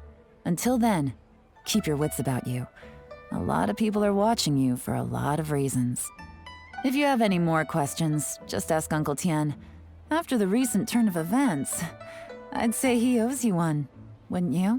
Until then, keep your wits about you. A lot of people are watching you for a lot of reasons. If you have any more questions, just ask Uncle Tian. After the recent turn of events, I'd say he owes you one, wouldn't you?